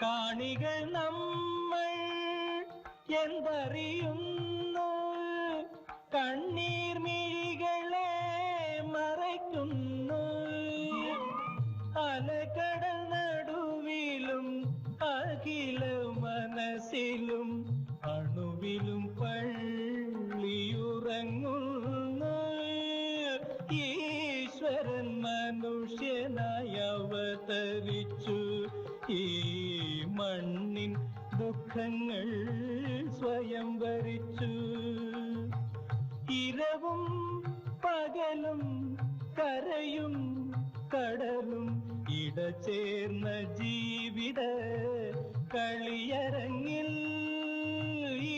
കാണികൾ നമ്മൾ എന്തറിയുന്നു, കണ്ണീർ മിഴികളെ മറയ്ക്കുന്നു. അലകടൽ നടുവിലും അഖില മനസ്സിലും അണുവിലും പള്ളിയുറങ്ങുന്നു. ഈശ്വരൻ മനുഷ്യനായി അവതരിച്ചു, ഈ മണ്ണിൻ ദുഃഖങ്ങൾ സ്വയം വരിച്ചു. ഇരവും പകലും കരയും കടലും ഇടചേർന്ന ജീവിത കളിയരങ്ങിൽ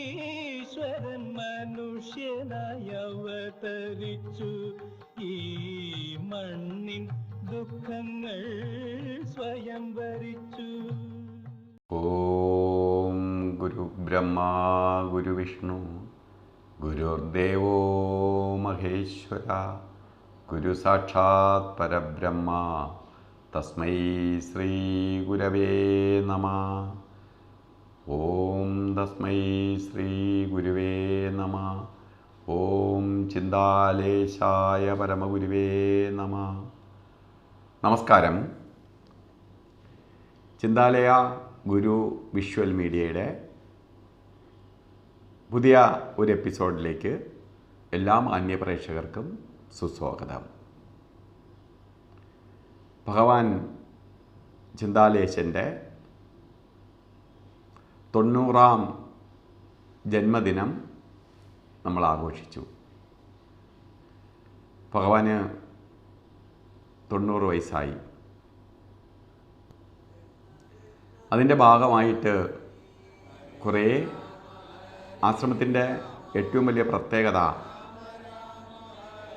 ഈശ്വരൻ മനുഷ്യനായി അവതരിച്ചു, ഈ മണ്ണിൻ ദുഃഖങ്ങൾ സ്വയം വരിച്ചു. ഓം ഗുരു ബ്രഹ്മ ഗുരു വിഷ്ണു ഗുരുദേവോ മഹേശ്വര ഗുരു സാക്ഷാത് പരബ്രഹ്മ തസ്മൈ ശ്രീ ഗുരവേ നമഃ. ഓം തസ്മൈ ശ്രീ ഗുരുവേ നമഃ. ഓം ചിന്താലേശായ പരമഗുരുവേ നമഃ. നമസ്കാരം. ചിന്താലയ ഗുരു വിഷ്വൽ മീഡിയയുടെ പുതിയ ഒരു എപ്പിസോഡിലേക്ക് എല്ലാ മാന്യപ്രേക്ഷകർക്കും സുസ്വാഗതം. ഭഗവാൻ ചിന്താലേശൻ്റെ 90ാം ജന്മദിനം നമ്മൾ ആഘോഷിച്ചു. ഭഗവാന് 90 വയസ്സായി. അതിൻ്റെ ഭാഗമായിട്ട് കുറേ ആശ്രമത്തിൻ്റെ ഏറ്റവും വലിയ പ്രത്യേകത,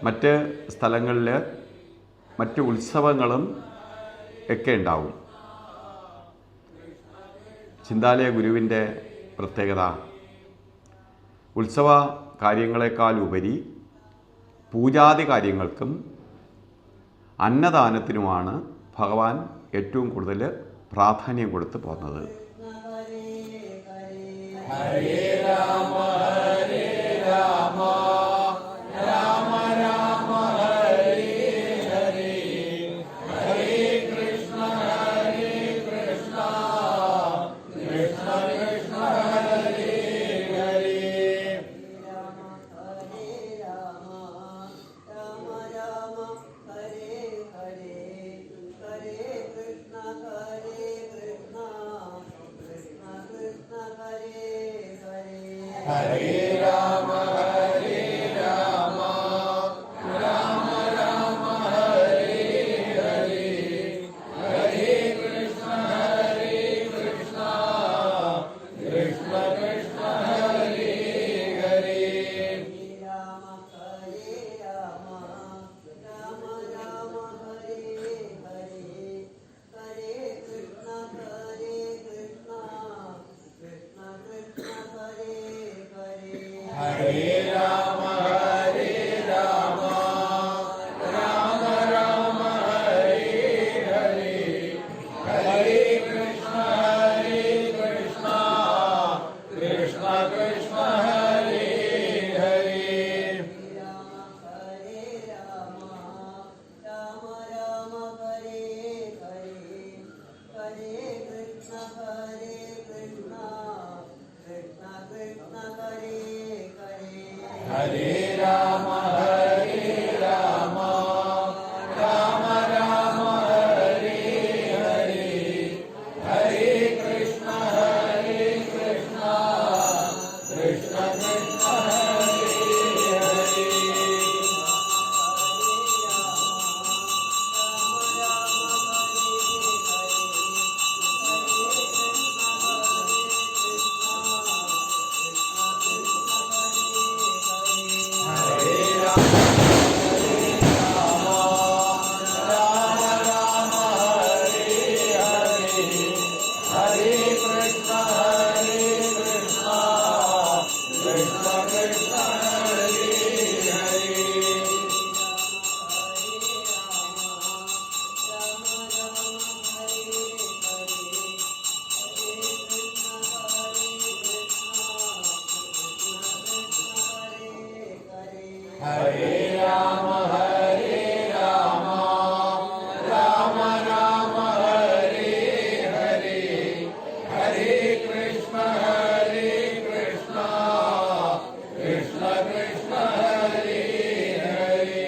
മറ്റ് സ്ഥലങ്ങളിൽ മറ്റ് ഉത്സവങ്ങളും ഒക്കെ ഉണ്ടാവും. ചിന്താലയ ഗുരുവിൻ്റെ പ്രത്യേകത ഉത്സവ കാര്യങ്ങളെക്കാൾ ഉപരി പൂജാതി കാര്യങ്ങൾക്കും അന്നദാനത്തിനുമാണ് ഭഗവാൻ ഏറ്റവും കൂടുതൽ പ്രാധാന്യം കൊടുത്തു പോകുന്നത്. ഹരേ രാമ ഹരേ രാമ രാമ രാമ ഹരേ ഹരേ ഹരേ കൃഷ്ണ കൃഷ്ണ കൃഷ്ണ ഹരേ ഹരേ. രാമ ഹരേ രാമ രാമ രാമ ഹരേ ഹരേ ഹരേ കൃഷ്ണ കൃഷ്ണ കൃഷ്ണ കൃഷ്ണ ഹരേ ഹരേ. ഹരേ രാമ ഹരേ രാമ രാമ രാമ ഹരേ ഹരേ ഹരേ കൃഷ്ണ കൃഷ്ണ കൃഷ്ണ കൃഷ്ണ ഹരേ ഹരേ. രാമ ഹരേ രാമ രാമ രാമ ഹരേ ഹരേ ഹരേ കൃഷ്ണ കൃഷ്ണ കൃഷ്ണ കൃഷ്ണ ഹരേ ഹരേ. ഹരേ രാമ ഹരേ രാമ രാമ രാമ ഹരേ ഹരേ ഹരേ കൃഷ്ണ കൃഷ്ണ കൃഷ്ണ കൃഷ്ണ ഹരേ ഹരേ. രാമ ഹരേ രാമ രാമ രാമ ഹരേ ഹരേ ഹരേ കൃഷ്ണ കൃഷ്ണ കൃഷ്ണ കൃഷ്ണ ഹരേ ഹരേ. ഹരേ രാമ ഹരേ രാമ രാമ രാമ ഹരേ ഹരേ ഹരേ കൃഷ്ണ കൃഷ്ണ കൃഷ്ണ കൃഷ്ണ ഹരേ ഹരേ. ഹരേ രാമ ഹരേ രാമ രാമ രാമ ഹരേ ഹരേ ഹരേ കൃഷ്ണ കൃഷ്ണ കൃഷ്ണ ഹരേ ഹരേ.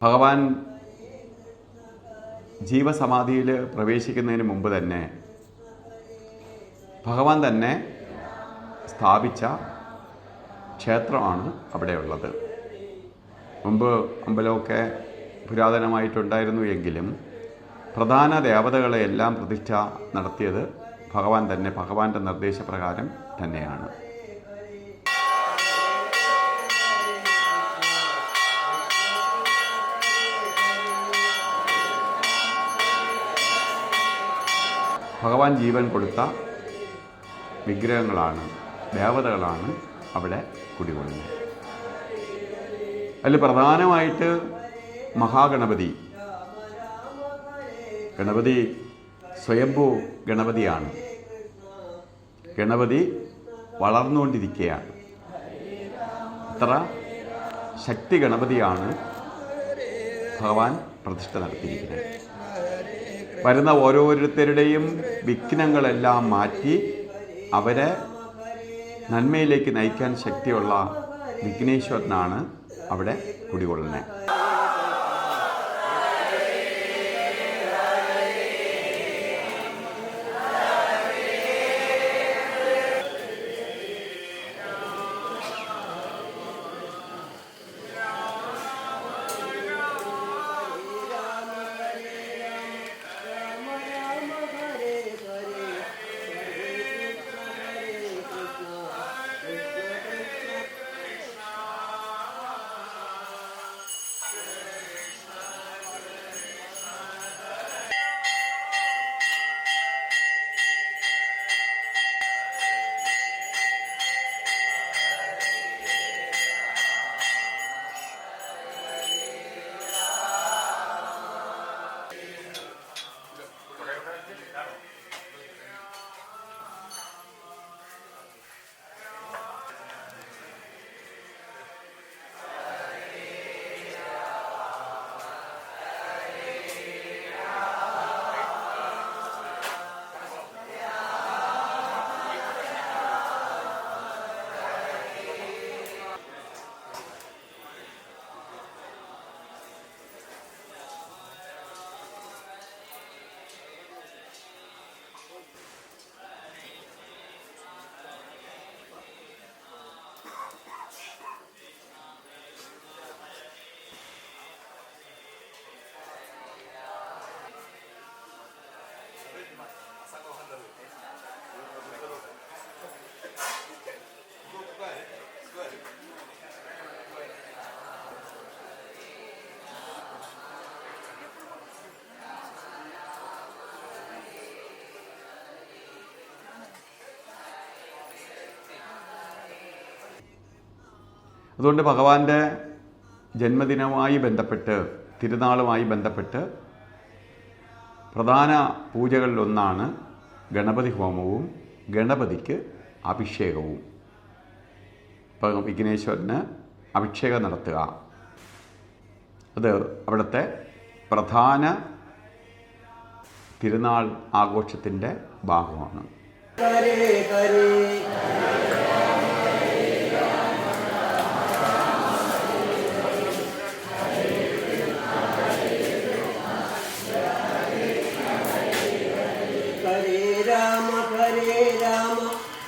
ഭഗവാൻ ജീവസമാധിയിൽ പ്രവേശിക്കുന്നതിന് മുമ്പ് തന്നെ ഭഗവാൻ തന്നെ സ്ഥാപിച്ച ക്ഷേത്രമാണ് അവിടെയുള്ളത്. മുമ്പ് അമ്പലമൊക്കെ പുരാതനമായിട്ടുണ്ടായിരുന്നു എങ്കിലും പ്രധാന ദേവതകളെയെല്ലാം പ്രതിഷ്ഠ നടത്തിയത് ഭഗവാൻ തന്നെ, ഭഗവാന്റെ നിർദ്ദേശപ്രകാരം തന്നെയാണ്. ഭഗവാൻ ജീവൻ കൊടുത്ത വിഗ്രഹങ്ങളാണ്, ദേവതകളാണ് അവിടെ കുടികൊള്ളുന്നത്. അതിൽ പ്രധാനമായിട്ട് മഹാഗണപതി, ഗണപതി സ്വയംഭൂ ഗണപതിയാണ്. ഗണപതി വളർന്നുകൊണ്ടിരിക്കുകയാണ്. അത്ര ശക്തി ഗണപതിയാണ് ഭഗവാൻ പ്രതിഷ്ഠ നടത്തിയിരിക്കുന്നത്. വരുന്ന ഓരോരുത്തരുടെയും വിഘ്നങ്ങളെല്ലാം മാറ്റി അവരെ നന്മയിലേക്ക് നയിക്കാൻ ശക്തിയുള്ള വിഘ്നേശ്വരനാണ് അവിടെ കുടികൊള്ളുന്നത്. അതുകൊണ്ട് ഭഗവാന്റെ ജന്മദിനവുമായി ബന്ധപ്പെട്ട്, തിരുനാളുമായി ബന്ധപ്പെട്ട് പ്രധാന പൂജകളിലൊന്നാണ് ഗണപതി ഹോമവും ഗണപതിക്ക് അഭിഷേകവും. ഇപ്പം വിഘ്നേശ്വരന് അഭിഷേകം നടത്തുക, അത് അവിടുത്തെ പ്രധാന തിരുനാൾ ആഘോഷത്തിൻ്റെ ഭാഗമാണ്.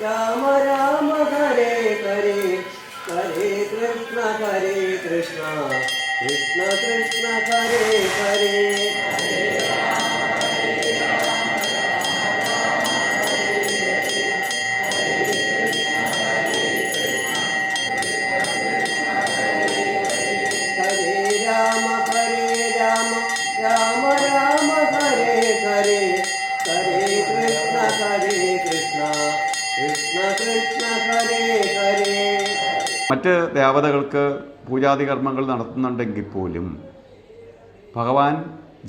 രാമ രാമ ഹരേ ഹരേ ഹരേ കൃഷ്ണ കൃഷ്ണ കൃഷ്ണ ഹരേ ഹരേ. മറ്റ് ദേവതകൾക്ക് പൂജാതി കർമ്മങ്ങൾ നടത്തുന്നുണ്ടെങ്കിൽ പോലും ഭഗവാൻ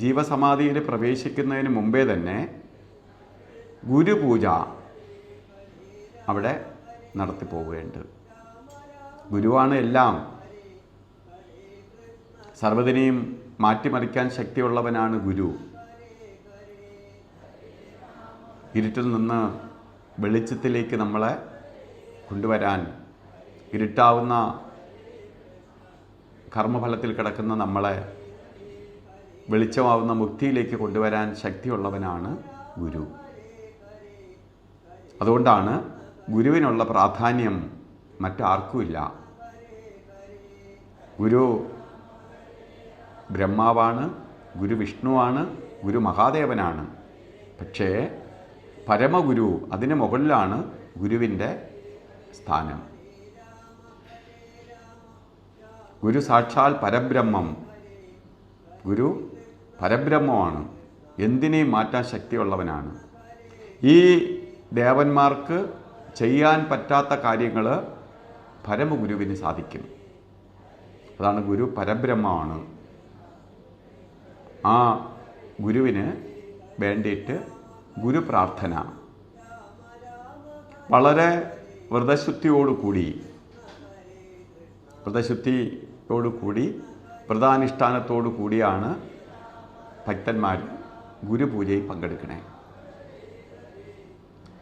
ജീവസമാധിയിൽ പ്രവേശിക്കുന്നതിന് മുമ്പേ തന്നെ ഗുരുപൂജ അവിടെ നടത്തിപ്പോവുകയുണ്ട്. ഗുരുവാണ് എല്ലാം. സർവ്വതിനെയും മാറ്റിമറിക്കാൻ ശക്തിയുള്ളവനാണ് ഗുരു. ഇരുട്ടിൽ നിന്ന് വെളിച്ചത്തിലേക്ക് നമ്മളെ കൊണ്ടുവരാൻ, ഇരുട്ടാവുന്ന കർമ്മഫലത്തിൽ കിടക്കുന്ന നമ്മളെ വെളിച്ചമാവുന്ന മുക്തിയിലേക്ക് കൊണ്ടുവരാൻ ശക്തിയുള്ളവനാണ് ഗുരു. അതുകൊണ്ടാണ് ഗുരുവിനുള്ള പ്രാധാന്യം മറ്റാർക്കുമില്ല. ഗുരു ബ്രഹ്മാവാണ്, ഗുരു വിഷ്ണുവാണ്, ഗുരു മഹാദേവനാണ്. പക്ഷേ പരമഗുരു, അതിന് മുകളിലാണ് ഗുരുവിൻ്റെ സ്ഥാനം. ഗുരു സാക്ഷാൽ പരബ്രഹ്മം. ഗുരു പരബ്രഹ്മമാണ്, എന്തിനേയും മാറ്റാൻ ശക്തിയുള്ളവനാണ്. ഈ ദേവന്മാർക്ക് ചെയ്യാൻ പറ്റാത്ത കാര്യങ്ങൾ പരമഗുരുവിന് സാധിക്കും. അതാണ് ഗുരു പരബ്രഹ്മമാണ്. ആ ഗുരുവിന് വേണ്ടിയിട്ട് ഗുരു പ്രാർത്ഥന വളരെ വ്രതശുദ്ധിയോടുകൂടി വ്രതാനുഷ്ഠാനത്തോടു കൂടിയാണ് ഭക്തന്മാർ ഗുരുപൂജയിൽ പങ്കെടുക്കണേ.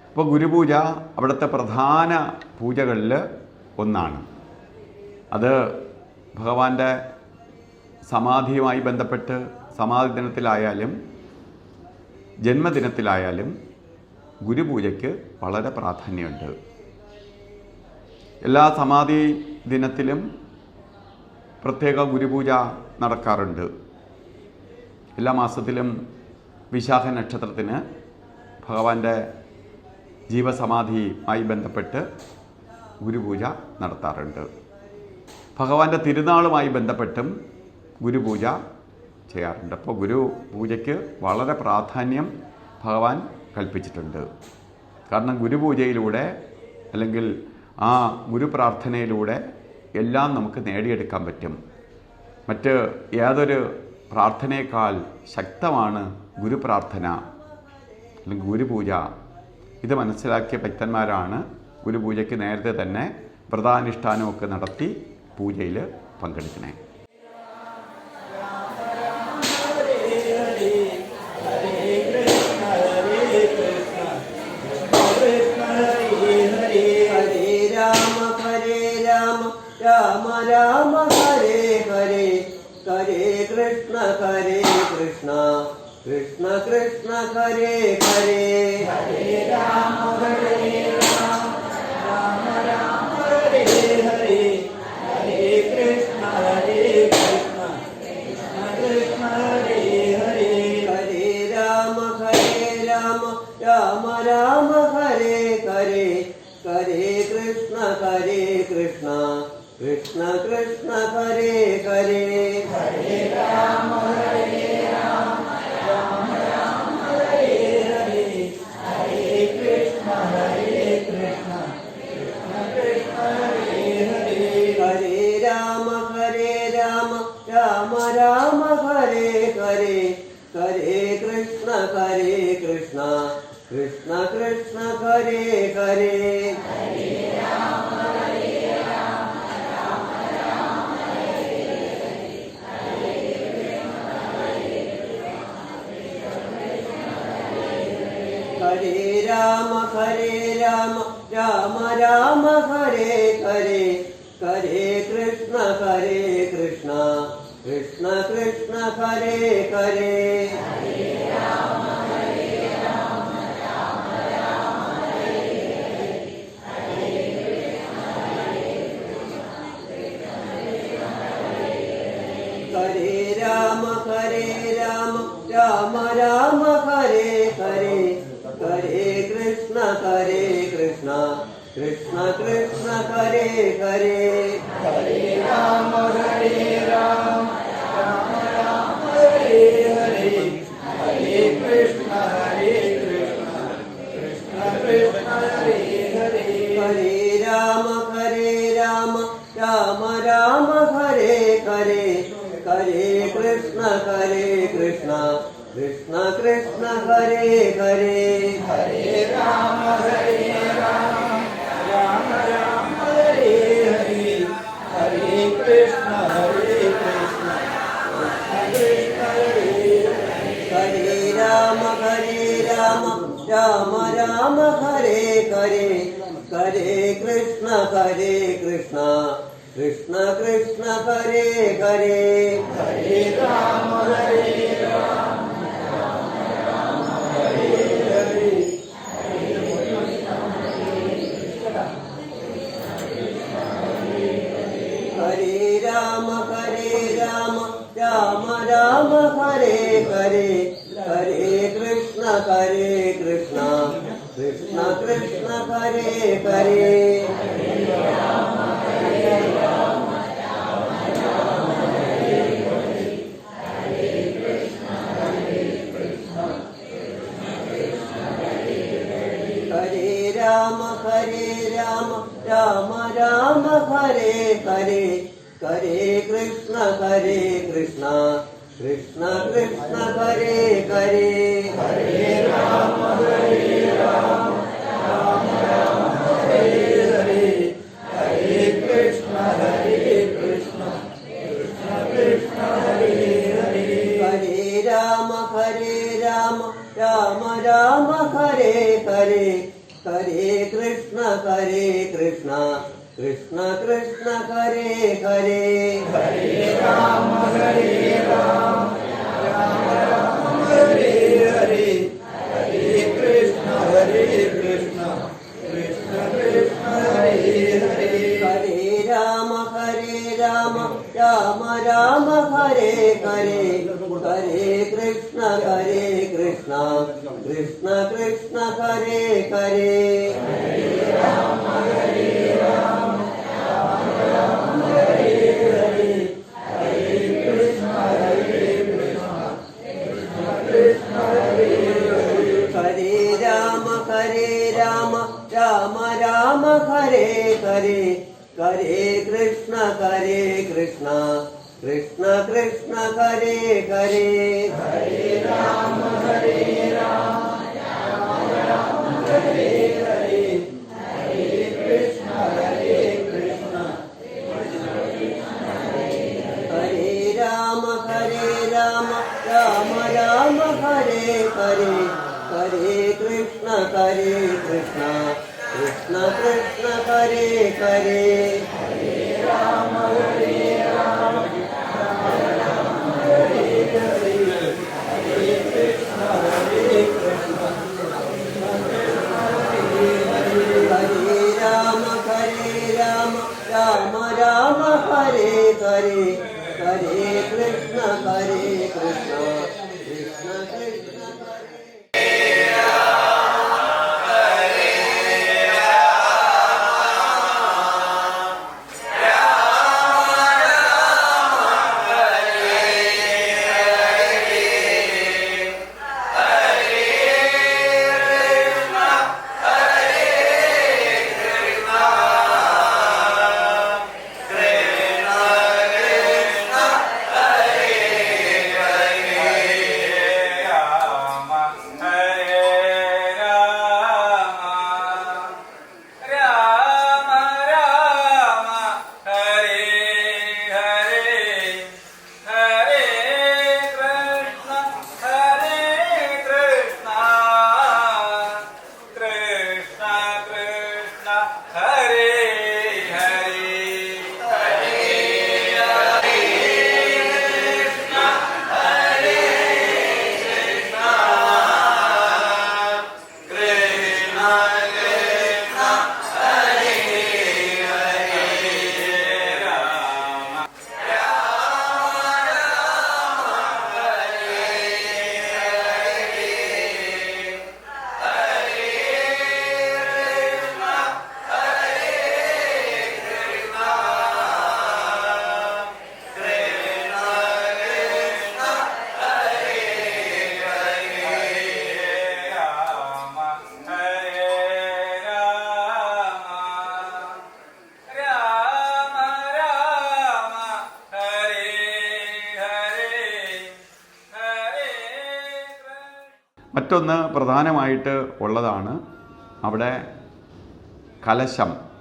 അപ്പോൾ ഗുരുപൂജ അവിടുത്തെ പ്രധാന പൂജകളിൽ ഒന്നാണ്. അത് ഭഗവാന്റെ സമാധിയുമായി ബന്ധപ്പെട്ട് സമാധി ദിനത്തിലായാലും ജന്മദിനത്തിലായാലും ഗുരുപൂജയ്ക്ക് വളരെ പ്രാധാന്യമുണ്ട്. എല്ലാ സമാധി ദിനത്തിലും പ്രത്യേക ഗുരുപൂജ നടക്കാറുണ്ട്. എല്ലാ മാസത്തിലും വിശാഖ നക്ഷത്രത്തിന് ഭഗവാന്റെ ജീവസമാധിയുമായി ബന്ധപ്പെട്ട് ഗുരുപൂജ നടത്താറുണ്ട്. ഭഗവാന്റെ തിരുനാളുമായി ബന്ധപ്പെട്ടും ഗുരുപൂജ ചെയ്യാറുണ്ട്. അപ്പോൾ ഗുരുപൂജയ്ക്ക് വളരെ പ്രാധാന്യം ഭഗവാൻ കൽപ്പിച്ചിട്ടുണ്ട്. കാരണം ഗുരുപൂജയിലൂടെ അല്ലെങ്കിൽ ആ ഗുരുപ്രാർത്ഥനയിലൂടെ എല്ലാം നമുക്ക് നേടിയെടുക്കാൻ പറ്റും. മറ്റ് യാതൊരു പ്രാർത്ഥനയേക്കാൾ ശക്തമാണ് ഗുരുപ്രാർത്ഥന അല്ലെങ്കിൽ ഗുരുപൂജ. ഇത് മനസ്സിലാക്കിയ ഭക്തന്മാരാണ് ഗുരുപൂജയ്ക്ക് നേരത്തെ തന്നെ വ്രതാനുഷ്ഠാനമൊക്കെ നടത്തി പൂജയിൽ പങ്കെടുക്കണേ. രാമ രാമ ഹരേ ഹരേ ഹരേ കൃഷ്ണ കൃഷ്ണ കൃഷ്ണ കൃഷ്ണ ഹരേ ഹരേ ഹരേ രാമ രാമ രാമ ഹരേ ഹരേ ഹരേ കൃഷ്ണ കൃഷ്ണ കൃഷ്ണ ഹരേ ഹരേ ഹരേ രാമ രാമ രാമ ഹരേ ഹരേ ഹരേ കൃഷ്ണ കൃഷ്ണ കൃഷ്ണ കൃഷ്ണ ഹരേ ഹരേ ഹരേ രാമ രാമ രാമ ഹരേ ഹരേ ഹരേ കൃഷ്ണ കൃഷ്ണ കൃഷ്ണ കൃഷ്ണ ഹരേ ഹരേ ഹരേ രാമ രാമ രാമ ഹരേ ഹരേ ഹരേ കൃഷ്ണ കൃഷ്ണ കൃഷ്ണ കൃഷ്ണ ഹരേ ഹരേ ഹരേ രാമ ഹരേ രാമ രാമ രാമ ഹരേ ഹരേ ഹരേ കൃഷ്ണ കൃഷ്ണ കൃഷ്ണ കൃഷ്ണ ഹരേ ഹരേ ഹരേ രാമ രാമ രാമ ഹരേ ഹരേ ഹരേ കൃഷ്ണ കൃഷ്ണ കൃഷ്ണ കൃഷ്ണ ഹരേ ഹരേ ഹരേ രാമ രാമ രാമ ഹരേ ഹരേ ഹരേ കൃഷ്ണ കൃഷ്ണ കൃഷ്ണ ഹരേ ഹരേ ഹരേ രാമ രാമ രാമ ഹരേ ഹരേ ഹരേ കൃഷ്ണ കൃഷ്ണ കൃഷ്ണ കൃഷ്ണ ഹരേ ഹരേ ഹരേ രാമ രാമ രാമ രാമ ഹരേ ഹരേ ഹരേ കൃഷ്ണ കൃഷ്ണ കൃഷ്ണ ഹരേ ഹരേ രാമ രാമ രാമ ഹരേ ഹരേ ഹരേ കൃഷ്ണ കൃഷ്ണ കൃഷ്ണ കൃഷ്ണ ഹരേ ഹരേ ഹരേ രാമ ഹരേ രാമ ഹരേ ഹരേ ഹരേ രാമ രാമ രാമ ഹരേ ഹരേ ഹരേ കൃഷ്ണ കൃഷ്ണ കൃഷ്ണ കൃഷ്ണ ഹരേ ഹരേ ഹരേ രാമ രാമ രാമ ഹരേ ഹരേ ഹരേ കൃഷ്ണ കൃഷ്ണ കൃഷ്ണ കൃഷ്ണ ഹരേ ഹരേ ഹരേ രാമ രാമ രാമ ഹരേ ഹരേ ഹരേ കൃഷ്ണ കൃഷ്ണ കൃഷ്ണ ഹരേ ഹരേ ഹരേ രാമ രാമ രാമ ഹരേ ഹരേ ഹരേ കൃഷ്ണ കൃഷ്ണ കൃഷ്ണ കൃഷ്ണ ഹരേ ഹരേ ഹരേ രാമ രാമ രാമ ഹരേ ഹരേ ഹരേ കൃഷ്ണ കൃഷ്ണ കൃഷ്ണ കൃഷ്ണ ഹരേ ഹരേ ഹരേ രാമ രാമ രാമ ഹരേ ഹരേ ഹരേ കൃഷ്ണ കൃഷ്ണ കൃഷ്ണ കൃഷ്ണ ഹരേ ഹരേ ഹരേ രാമ രാമ ഹരേ ഹരേ ഹരേ കൃഷ്ണ കൃഷ്ണ കൃഷ്ണ കൃഷ്ണ ഹരേ ഹരേ ഹരേ രാമ രാമ രാമ ഹരേ ഹരേ ഹരേ കൃഷ്ണ കൃഷ്ണ ഹരേ രാമ രാമ ഹരേ ഹരേ ഹരേ കൃഷ്ണ കൃഷ്ണ കൃഷ്ണ കൃഷ്ണ ഹരേ ഹരേ ഹരേ രാമ രാമ രാമ ഹരേ ഹരേ ഹരേ കൃഷ്ണ കൃഷ്ണ ഹരേ രാമ രാമ ഹരേ ഹരേ ഹരേ കൃഷ്ണ കൃഷ്ണ കൃഷ്ണ കൃഷ്ണ മറ്റൊന്ന് പ്രധാനമായിട്ട് ഉള്ളതാണ് അവിടെ കലശം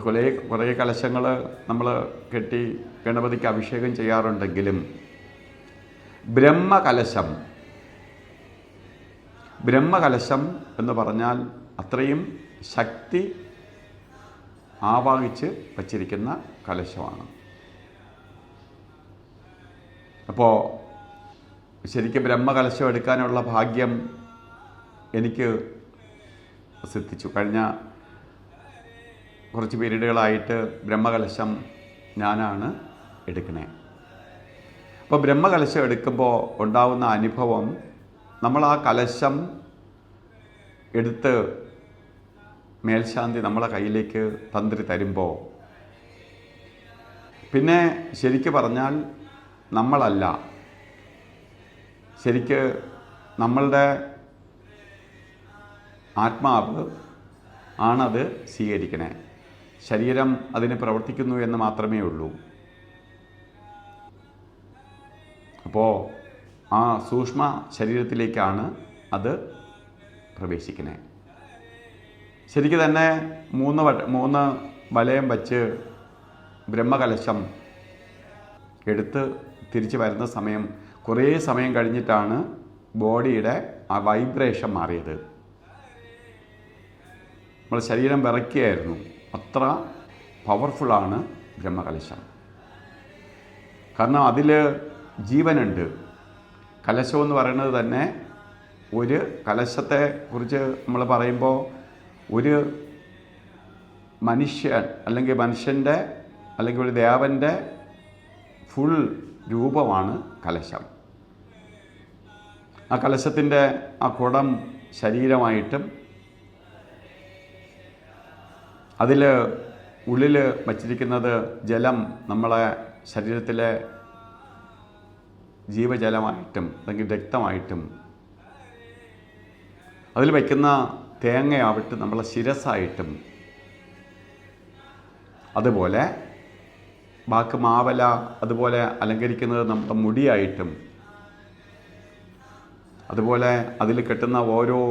കുറേ കലശങ്ങൾ നമ്മൾ കെട്ടി ഗണപതിക്ക് അഭിഷേകം ചെയ്യാറുണ്ടെങ്കിലും ബ്രഹ്മകലശം എന്ന് പറഞ്ഞാൽ അത്രയും ശക്തി ആവാഹിച്ച് വച്ചിരിക്കുന്ന കലശമാണ്. അപ്പോൾ ശരിക്കും ബ്രഹ്മകലശം എടുക്കാനുള്ള ഭാഗ്യം എനിക്ക് സിദ്ധിച്ചു. കഴിഞ്ഞ കുറച്ച് പീരീഡുകളായിട്ട് ബ്രഹ്മകലശം ഞാനാണ് എടുക്കണേ. അപ്പോൾ ബ്രഹ്മകലശം എടുക്കുമ്പോൾ ഉണ്ടാവുന്ന അനുഭവം, നമ്മൾ ആ കലശം എടുത്ത് മേൽശാന്തി നമ്മളെ കയ്യിലേക്ക് തന്ത്രി തരുമ്പോൾ, പിന്നെ ശരിക്ക് പറഞ്ഞാൽ നമ്മളല്ല, ശരിക്ക് നമ്മളുടെ ആത്മാവ് ആണത് സ്വീകരിക്കണേ. ശരീരം അതിന് പ്രവർത്തിക്കുന്നു എന്ന് മാത്രമേ ഉള്ളൂ. അപ്പോൾ ആ സൂക്ഷ്മ ശരീരത്തിലേക്കാണ് അത് പ്രവേശിക്കണേ. ശരിക്കും തന്നെ 3 വലയം വച്ച് ബ്രഹ്മകലശം എടുത്ത് തിരിച്ച് വരുന്ന സമയം, കുറേ സമയം കഴിഞ്ഞിട്ടാണ് ബോഡിയുടെ ആ വൈബ്രേഷൻ മാറിയത്. നമ്മൾ ശരീരം വിറയ്ക്കുകയായിരുന്നു. അത്ര പവർഫുള്ളാണ് ബ്രഹ്മകലശം. കാരണം അതിൽ ജീവനുണ്ട്. കലശം എന്ന് പറയുന്നത് തന്നെ, ഒരു കലശത്തെ കുറിച്ച് നമ്മൾ പറയുമ്പോൾ ഒരു മനുഷ്യൻ അല്ലെങ്കിൽ മനുഷ്യൻ്റെ അല്ലെങ്കിൽ ഒരു ദേവൻ്റെ ഫുൾ രൂപമാണ് കലശം. ആ കലശത്തിൻ്റെ ആ കുടം ശരീരമായിട്ടും അതിൽ ഉള്ളിൽ വച്ചിരിക്കുന്നത് ജലം നമ്മളെ ശരീരത്തിലെ ജീവജലമായിട്ടും അല്ലെങ്കിൽ രക്തമായിട്ടും, അതിൽ വയ്ക്കുന്ന തേങ്ങയാവട്ടെ നമ്മളെ ശിരസ്സായിട്ടും, അതുപോലെ ബാക്കി മാവല അതുപോലെ അലങ്കരിക്കുന്നത് നമ്മുടെ മുടിയായിട്ടും, അതുപോലെ അതിൽ കെട്ടുന്ന ഓരോ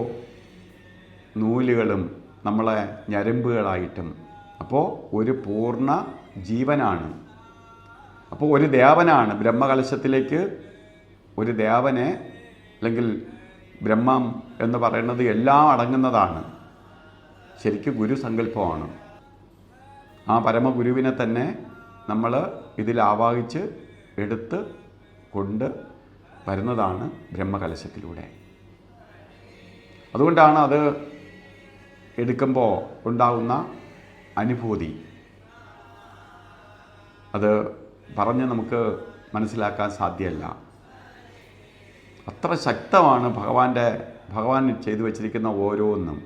നൂലുകളും നമ്മളെ ഞരമ്പുകളായിട്ടും. അപ്പോൾ ഒരു പൂർണ്ണ ജീവനാണ്. അപ്പോൾ ഒരു ദേവനാണ് ബ്രഹ്മകലശത്തിലേക്ക്. ഒരു ദേവനെ അല്ലെങ്കിൽ ബ്രഹ്മം എന്ന് പറയുന്നത് എല്ലാം അടങ്ങുന്നതാണ്. ശരിക്കും ഗുരുസങ്കല്പമാണ്. ആ പരമഗുരുവിനെ തന്നെ നമ്മൾ ഇതിൽ ആവാഹിച്ച് എടുത്ത് കൊണ്ട് വരുന്നതാണ് ബ്രഹ്മകലശത്തിലൂടെ. അതുകൊണ്ടാണ് അത് എടുക്കുമ്പോൾ ഉണ്ടാകുന്ന അനുഭൂതി, അത് പറഞ്ഞ് നമുക്ക് മനസ്സിലാക്കാൻ സാധ്യമല്ല. അത്ര ശക്തമാണ് ഭഗവാൻ ചെയ്തു വച്ചിരിക്കുന്ന ഓരോന്നും.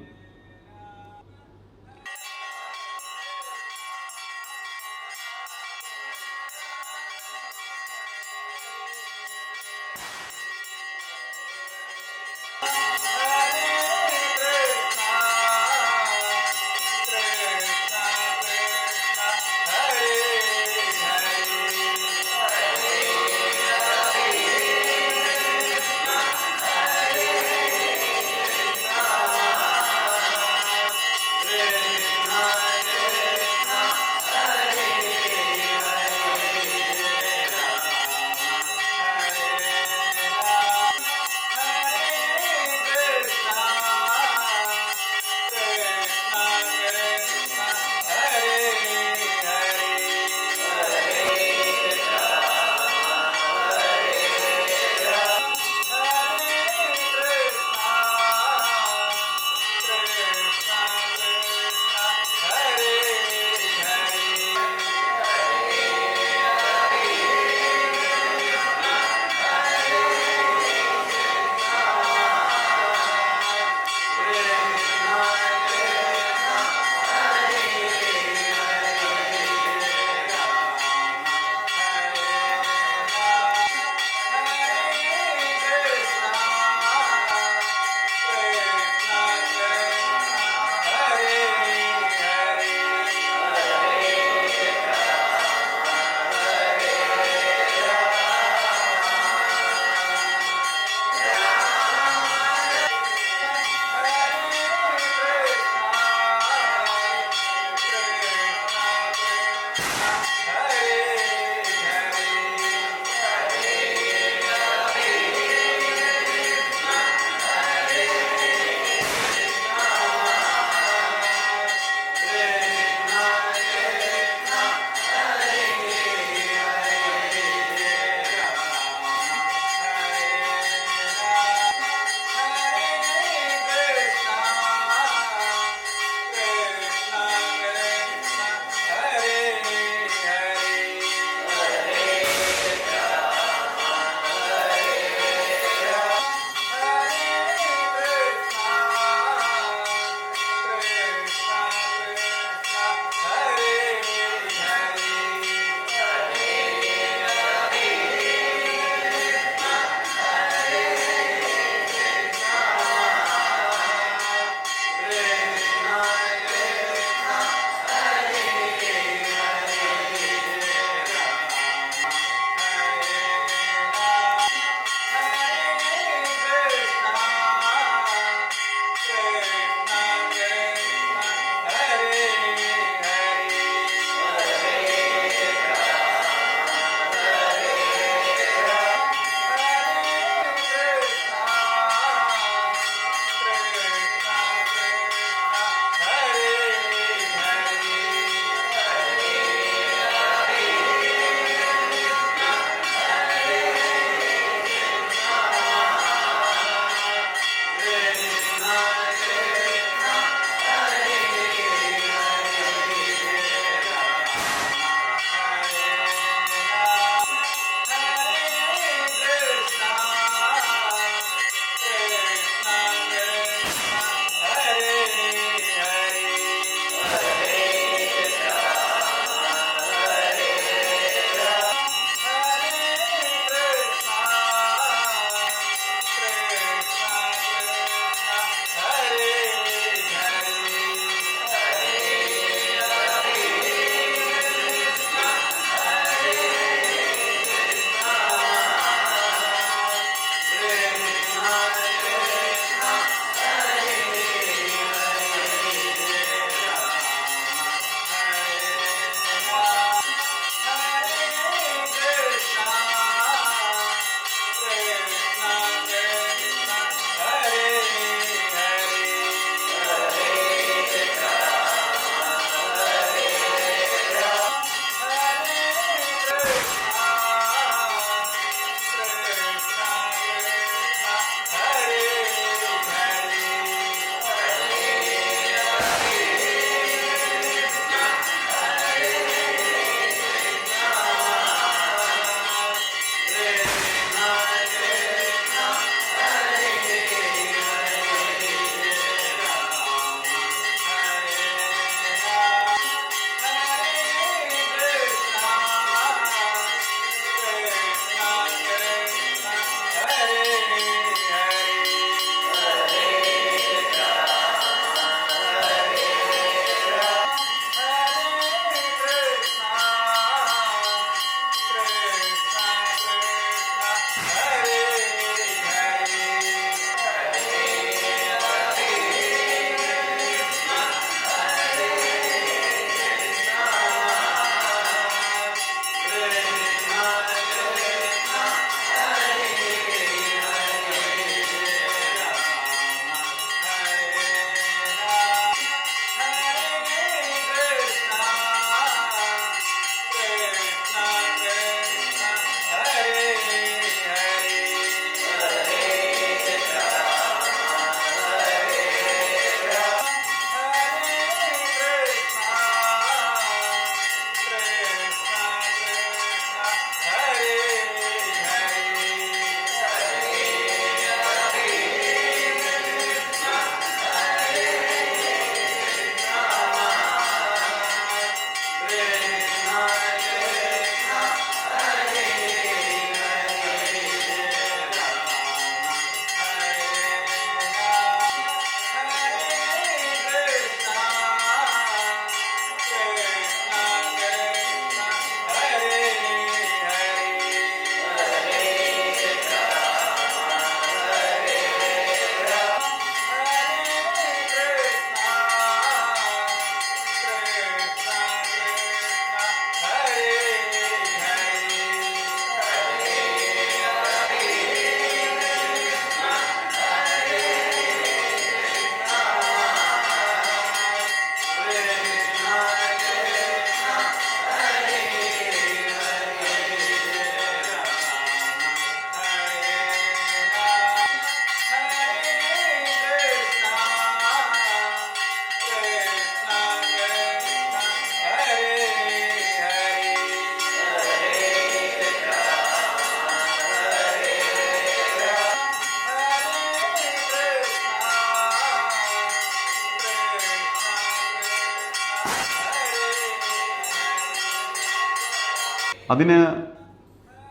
അതിന്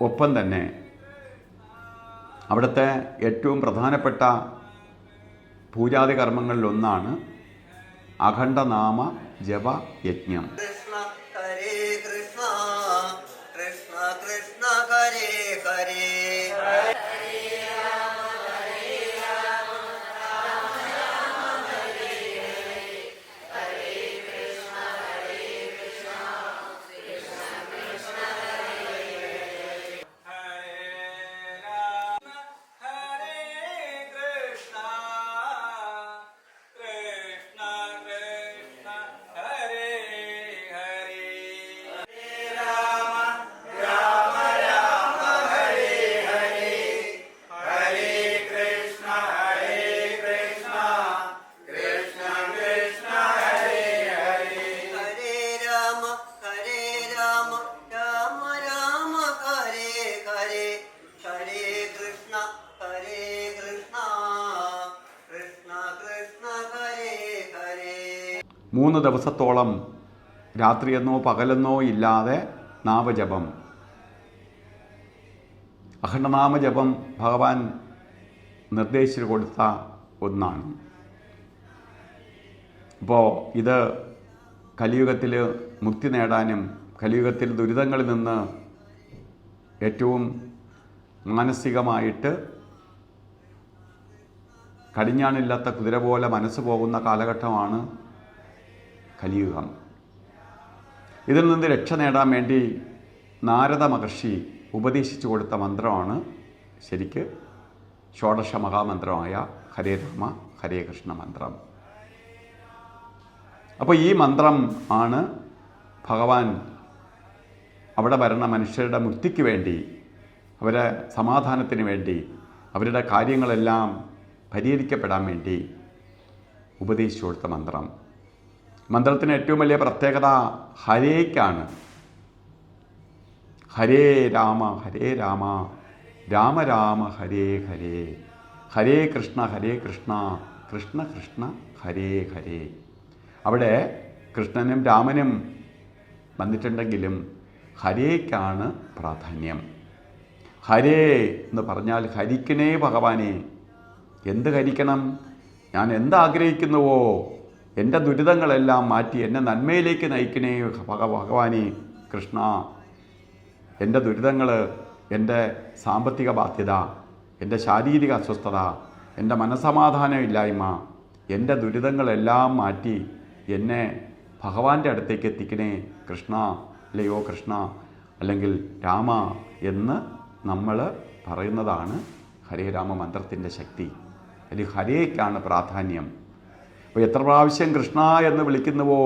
ഒപ്പം തന്നെ അവിടുത്തെ ഏറ്റവും പ്രധാനപ്പെട്ട പൂജാതി കർമ്മങ്ങളിലൊന്നാണ് അഖണ്ഡനാമ ജപ യജ്ഞം. കൃഷ്ണ ഹരേ കൃഷ്ണ കൃഷ്ണ കൃഷ്ണ ഹരേ ഹരേ മൂന്ന് ദിവസത്തോളം രാത്രിയെന്നോ പകലെന്നോ ഇല്ലാതെ നാമജപം. അഖണ്ഡനാമജപം ഭഗവാൻ നിർദ്ദേശിച്ചു കൊടുത്ത ഒന്നാണ്. അപ്പോൾ ഇത് കലിയുഗത്തിൽ മുക്തി നേടാനും കലിയുഗത്തിൽ ദുരിതങ്ങളിൽ നിന്ന് ഏറ്റവും മാനസികമായിട്ട് കടിഞ്ഞാണില്ലാത്ത കുതിര പോലെ മനസ്സ് പോകുന്ന കാലഘട്ടമാണ് കലിയുഗം. ഇതിൽ നിന്ന് രക്ഷ നേടാൻ വേണ്ടി നാരദ മഹർഷി ഉപദേശിച്ചു കൊടുത്ത മന്ത്രമാണ് ശരിക്ക് ഷോഡശ മഹാമന്ത്രമായ ഹരേ രാമ ഹരേ കൃഷ്ണ മന്ത്രം. അപ്പോൾ ഈ മന്ത്രം ആണ് ഭഗവാൻ അവിടെ വരുന്ന മനുഷ്യരുടെ മുക്തിക്ക് വേണ്ടി, അവരെ സമാധാനത്തിന് വേണ്ടി, അവരുടെ കാര്യങ്ങളെല്ലാം പരിഹരിക്കപ്പെടാൻ വേണ്ടി ഉപദേശിച്ചു കൊടുത്ത മന്ത്രം. മന്ത്രത്തിന് ഏറ്റവും വലിയ പ്രത്യേകത ഹരേക്കാണ്. ഹരേ രാമ രാമ രാമ ഹരേ ഹരേ, ഹരേ കൃഷ്ണ കൃഷ്ണ കൃഷ്ണ ഹരേ ഹരേ. അവിടെ കൃഷ്ണനും രാമനും വന്നിട്ടുണ്ടെങ്കിലും ഹരേക്കാണ് പ്രാധാന്യം. ഹരേ എന്ന് പറഞ്ഞാൽ ഹരിക്കണേ ഭഗവാനെ. എന്ത് ഹരിക്കണം? ഞാൻ എന്താഗ്രഹിക്കുന്നുവോ എൻ്റെ ദുരിതങ്ങളെല്ലാം മാറ്റി എന്നെ നന്മയിലേക്ക് നയിക്കണേ ഭഗവാനെ കൃഷ്ണ. എൻ്റെ ദുരിതങ്ങൾ, എൻ്റെ സാമ്പത്തിക ബാധ്യത, എൻ്റെ ശാരീരിക അസ്വസ്ഥത, എൻ്റെ മനസ്സമാധാനമില്ലായ്മ, എൻ്റെ ദുരിതങ്ങളെല്ലാം മാറ്റി എന്നെ ഭഗവാന്റെ അടുത്തേക്ക് എത്തിക്കണേ കൃഷ്ണ, അല്ലയോ കൃഷ്ണ അല്ലെങ്കിൽ രാമ എന്ന് നമ്മൾ പറയുന്നതാണ് ഹരേ രാമ മന്ത്രത്തിൻ്റെ ശക്തി. അതിൽ ഹരേക്കാണ് പ്രാധാന്യം. അപ്പോൾ എത്ര പ്രാവശ്യം കൃഷ്ണ എന്ന് വിളിക്കുന്നുവോ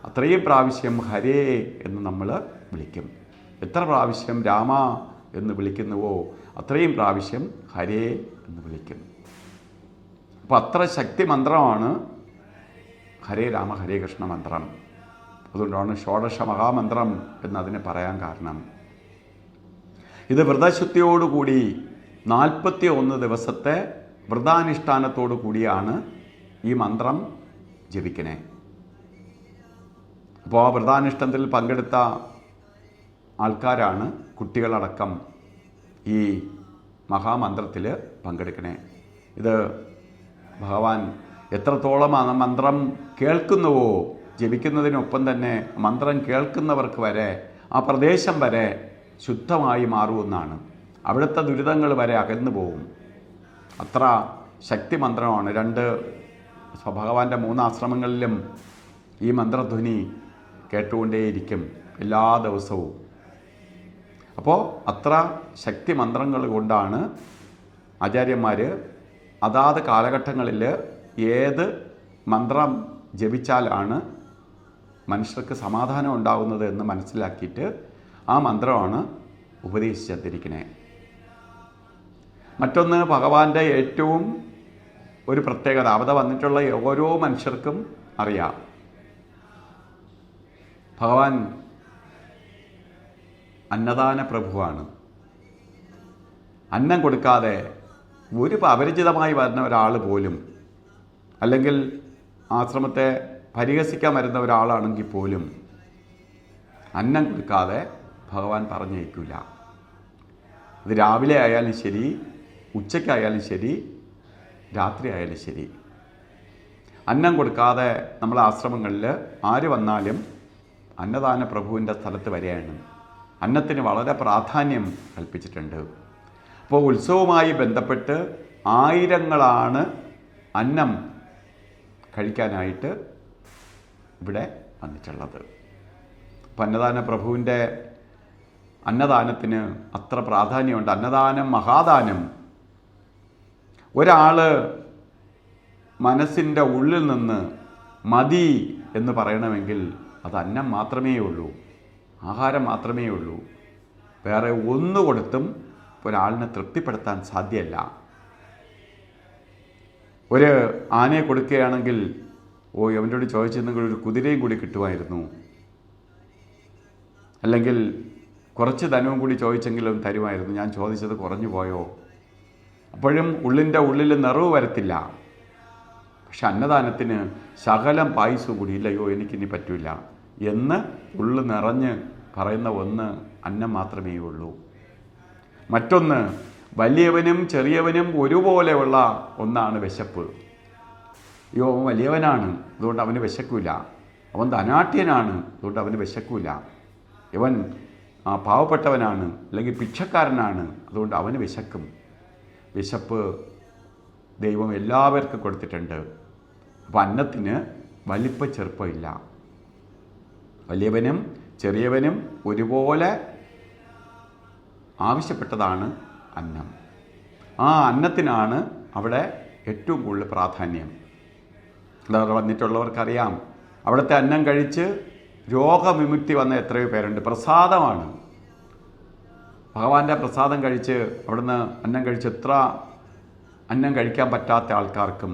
അത്രയും പ്രാവശ്യം ഹരേ എന്ന് നമ്മൾ വിളിക്കും. എത്ര പ്രാവശ്യം രാമ എന്ന് വിളിക്കുന്നുവോ അത്രയും പ്രാവശ്യം ഹരേ എന്ന് വിളിക്കും. അപ്പോൾ അത്ര ശക്തി മന്ത്രമാണ് ഹരേ രാമ ഹരേ കൃഷ്ണ മന്ത്രം. അതുകൊണ്ടാണ് ഷോഡശ മഹാമന്ത്രം എന്നതിന് പറയാൻ കാരണം. ഇത് വ്രതശുദ്ധിയോടുകൂടി 41 ദിവസത്തെ വ്രതാനുഷ്ഠാനത്തോടു കൂടിയാണ് ഈ മന്ത്രം ജപിക്കണേ. അപ്പോൾ ആ വ്രതാനുഷ്ഠാനത്തിൽ പങ്കെടുത്ത ആൾക്കാരാണ് കുട്ടികളടക്കം ഈ മഹാമന്ത്രത്തിൽ പങ്കെടുക്കണേ. ഇത് ഭഗവാൻ എത്രത്തോളം ആ മന്ത്രം കേൾക്കുന്നുവോ, ജപിക്കുന്നതിനൊപ്പം തന്നെ മന്ത്രം കേൾക്കുന്നവർക്ക് വരെ ആ പ്രദേശം വരെ ശുദ്ധമായി മാറുമെന്നാണ്. അവിടുത്തെ ദുരിതങ്ങൾ വരെ അകന്നു പോവും. അത്ര ശക്തി മന്ത്രമാണ്. ഭഗവാന്റെ 3 ആശ്രമങ്ങളിലും ഈ മന്ത്രധ്വനി കേട്ടുകൊണ്ടേയിരിക്കും എല്ലാ ദിവസവും. അപ്പോൾ അത്ര ശക്തി മന്ത്രങ്ങൾ കൊണ്ടാണ് ആചാര്യന്മാർ അതാത് കാലഘട്ടങ്ങളിൽ ഏത് മന്ത്രം ജപിച്ചാലാണ് മനുഷ്യർക്ക് സമാധാനം ഉണ്ടാകുന്നത് എന്ന് മനസ്സിലാക്കിയിട്ട് ആ മന്ത്രമാണ് ഉപദേശിച്ചിരിക്കണേ. മറ്റൊന്ന്, ഭഗവാന്റെ ഏറ്റവും ഒരു പ്രത്യേകത അവിടെ വന്നിട്ടുള്ള ഓരോ മനുഷ്യർക്കും അറിയാം. ഭഗവാൻ അന്നദാന പ്രഭുവാണ്. അന്നം കൊടുക്കാതെ ഒരു അപരിചിതമായി വരുന്ന ഒരാൾ പോലും, അല്ലെങ്കിൽ ആശ്രമത്തെ പരിഹസിക്കാൻ വരുന്ന ഒരാളാണെങ്കിൽ പോലും അന്നം കൊടുക്കാതെ ഭഗവാൻ പറഞ്ഞയക്കില്ല. അത് രാവിലെ ആയാലും ശരി, ഉച്ചയ്ക്കായാലും ശരി, രാത്രി ആയാലും ശരി. അന്നം കൊടുക്കാതെ നമ്മളെ ആശ്രമങ്ങളിൽ ആര് വന്നാലും അന്നദാന പ്രഭുവിൻ്റെ സ്ഥലത്ത് വരികയാണ്. അന്നത്തിന് വളരെ പ്രാധാന്യം കൽപ്പിച്ചിട്ടുണ്ട്. അപ്പോൾ ഉത്സവവുമായി ബന്ധപ്പെട്ട് ആയിരങ്ങളാണ് അന്നം കഴിക്കാനായിട്ട് ഇവിടെ വന്നിട്ടുള്ളത്. അപ്പം അന്നദാന പ്രഭുവിൻ്റെ അന്നദാനത്തിന് അത്ര പ്രാധാന്യമുണ്ട്. അന്നദാനം മഹാദാനം. ഒരാൾ മനസ്സിൻ്റെ ഉള്ളിൽ നിന്ന് മതി എന്ന് പറയണമെങ്കിൽ അത് അന്നം മാത്രമേ ഉള്ളൂ, ആഹാരം മാത്രമേ ഉള്ളൂ. വേറെ ഒന്നു കൊടുത്തും ഒരാളിനെ തൃപ്തിപ്പെടുത്താൻ സാധ്യമല്ല. ഒരു ആനയെ കൊടുക്കുകയാണെങ്കിൽ അവനോട് ചോദിച്ചിരുന്നെങ്കിൽ ഒരു കുതിരയും കൂടി കിട്ടുമായിരുന്നു, അല്ലെങ്കിൽ കുറച്ച് ധനവും കൂടി ചോദിച്ചെങ്കിലും തരുമായിരുന്നു. ഞാൻ ചോദിച്ചത് കുറഞ്ഞു പോയോ? അപ്പോഴും ഉള്ളിൻ്റെ ഉള്ളിൽ നിറവ് വരത്തില്ല. പക്ഷെ അന്നദാനത്തിന് ശകലം പായസം കൂടി ഇല്ലയോ എനിക്കിനി പറ്റില്ല എന്ന് ഉള്ളു നിറഞ്ഞ് പറയുന്ന ഒന്ന് അന്നം മാത്രമേ ഉള്ളൂ. മറ്റൊന്ന്, വലിയവനും ചെറിയവനും ഒരുപോലെയുള്ള ഒന്നാണ് വിശപ്പ്. അവൻ വലിയവനാണ്, അതുകൊണ്ട് അവന് വിശക്കൂല. അവൻ ധനാഢ്യനാണ്, അതുകൊണ്ട് അവന് വിശക്കൂല. ഇവൻ പാവപ്പെട്ടവനാണ്, അല്ലെങ്കിൽ ഭിക്ഷക്കാരനാണ്, അതുകൊണ്ട് അവന് വിശക്കും. വിശപ്പ് ദൈവം എല്ലാവർക്കും കൊടുത്തിട്ടുണ്ട്. അപ്പോൾ അന്നത്തിന് വലിപ്പ ചെറുപ്പമില്ല. വലിയവനും ചെറിയവനും ഒരുപോലെ ആവശ്യപ്പെട്ടതാണ് അന്നം. ആ അന്നത്തിനാണ് അവിടെ ഏറ്റവും കൂടുതൽ പ്രാധാന്യം. വന്നിട്ടുള്ളവർക്കറിയാം, അവിടുത്തെ അന്നം കഴിച്ച് രോഗവിമുക്തി വന്ന എത്രയോ പേരുണ്ട്. പ്രസാദമാണ്, ഭഗവാന്റെ പ്രസാദം കഴിച്ച് അവിടുന്ന് അന്നം കഴിച്ച് എത്ര അന്നം കഴിക്കാൻ പറ്റാത്ത ആൾക്കാർക്കും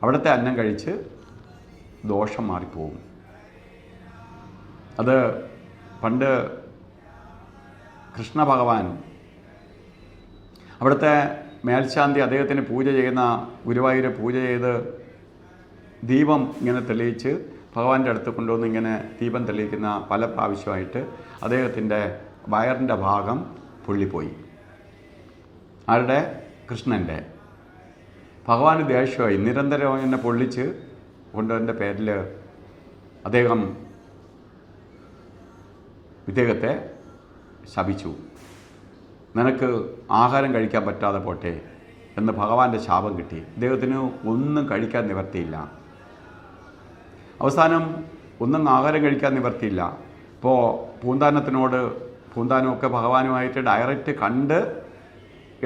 അവിടുത്തെ അന്നം കഴിച്ച് ദോഷം മാറിപ്പോവും. അത് പണ്ട് കൃഷ്ണ ഭഗവാൻ അവിടുത്തെ മേൽശാന്തി അദ്ദേഹത്തിന് പൂജ ചെയ്യുന്ന ഗുരുവായൂർ പൂജ ചെയ്ത് ദീപം ഇങ്ങനെ തെളിയിച്ച് ഭഗവാന്റെ അടുത്ത് കൊണ്ടുവന്ന് ഇങ്ങനെ ദീപം തെളിയിക്കുന്ന പല പ്രാവശ്യമായിട്ട് അദ്ദേഹത്തിൻ്റെ വയറിൻ്റെ ഭാഗം പൊള്ളിപ്പോയി. ആരുടെ? കൃഷ്ണൻ്റെ. ഭഗവാന് ദേഷ്യമായി. നിരന്തരം എന്നെ പൊള്ളിച്ച് കൊണ്ടതിൻ്റെ പേരിൽ ഇദ്ദേഹത്തെ ശപിച്ചു. നിനക്ക് ആഹാരം കഴിക്കാൻ പറ്റാതെ പോട്ടെ എന്ന് ഭഗവാന്റെ ശാപം കിട്ടി. ഇദ്ദേഹത്തിന് ഒന്നും കഴിക്കാൻ നിവർത്തിയില്ല. അവസാനം ഒന്നും ആഹാരം കഴിക്കാൻ നിവർത്തിയില്ല. ഇപ്പോൾ പൂന്താനമൊക്കെ ഭഗവാനുമായിട്ട് ഡയറക്റ്റ് കണ്ട്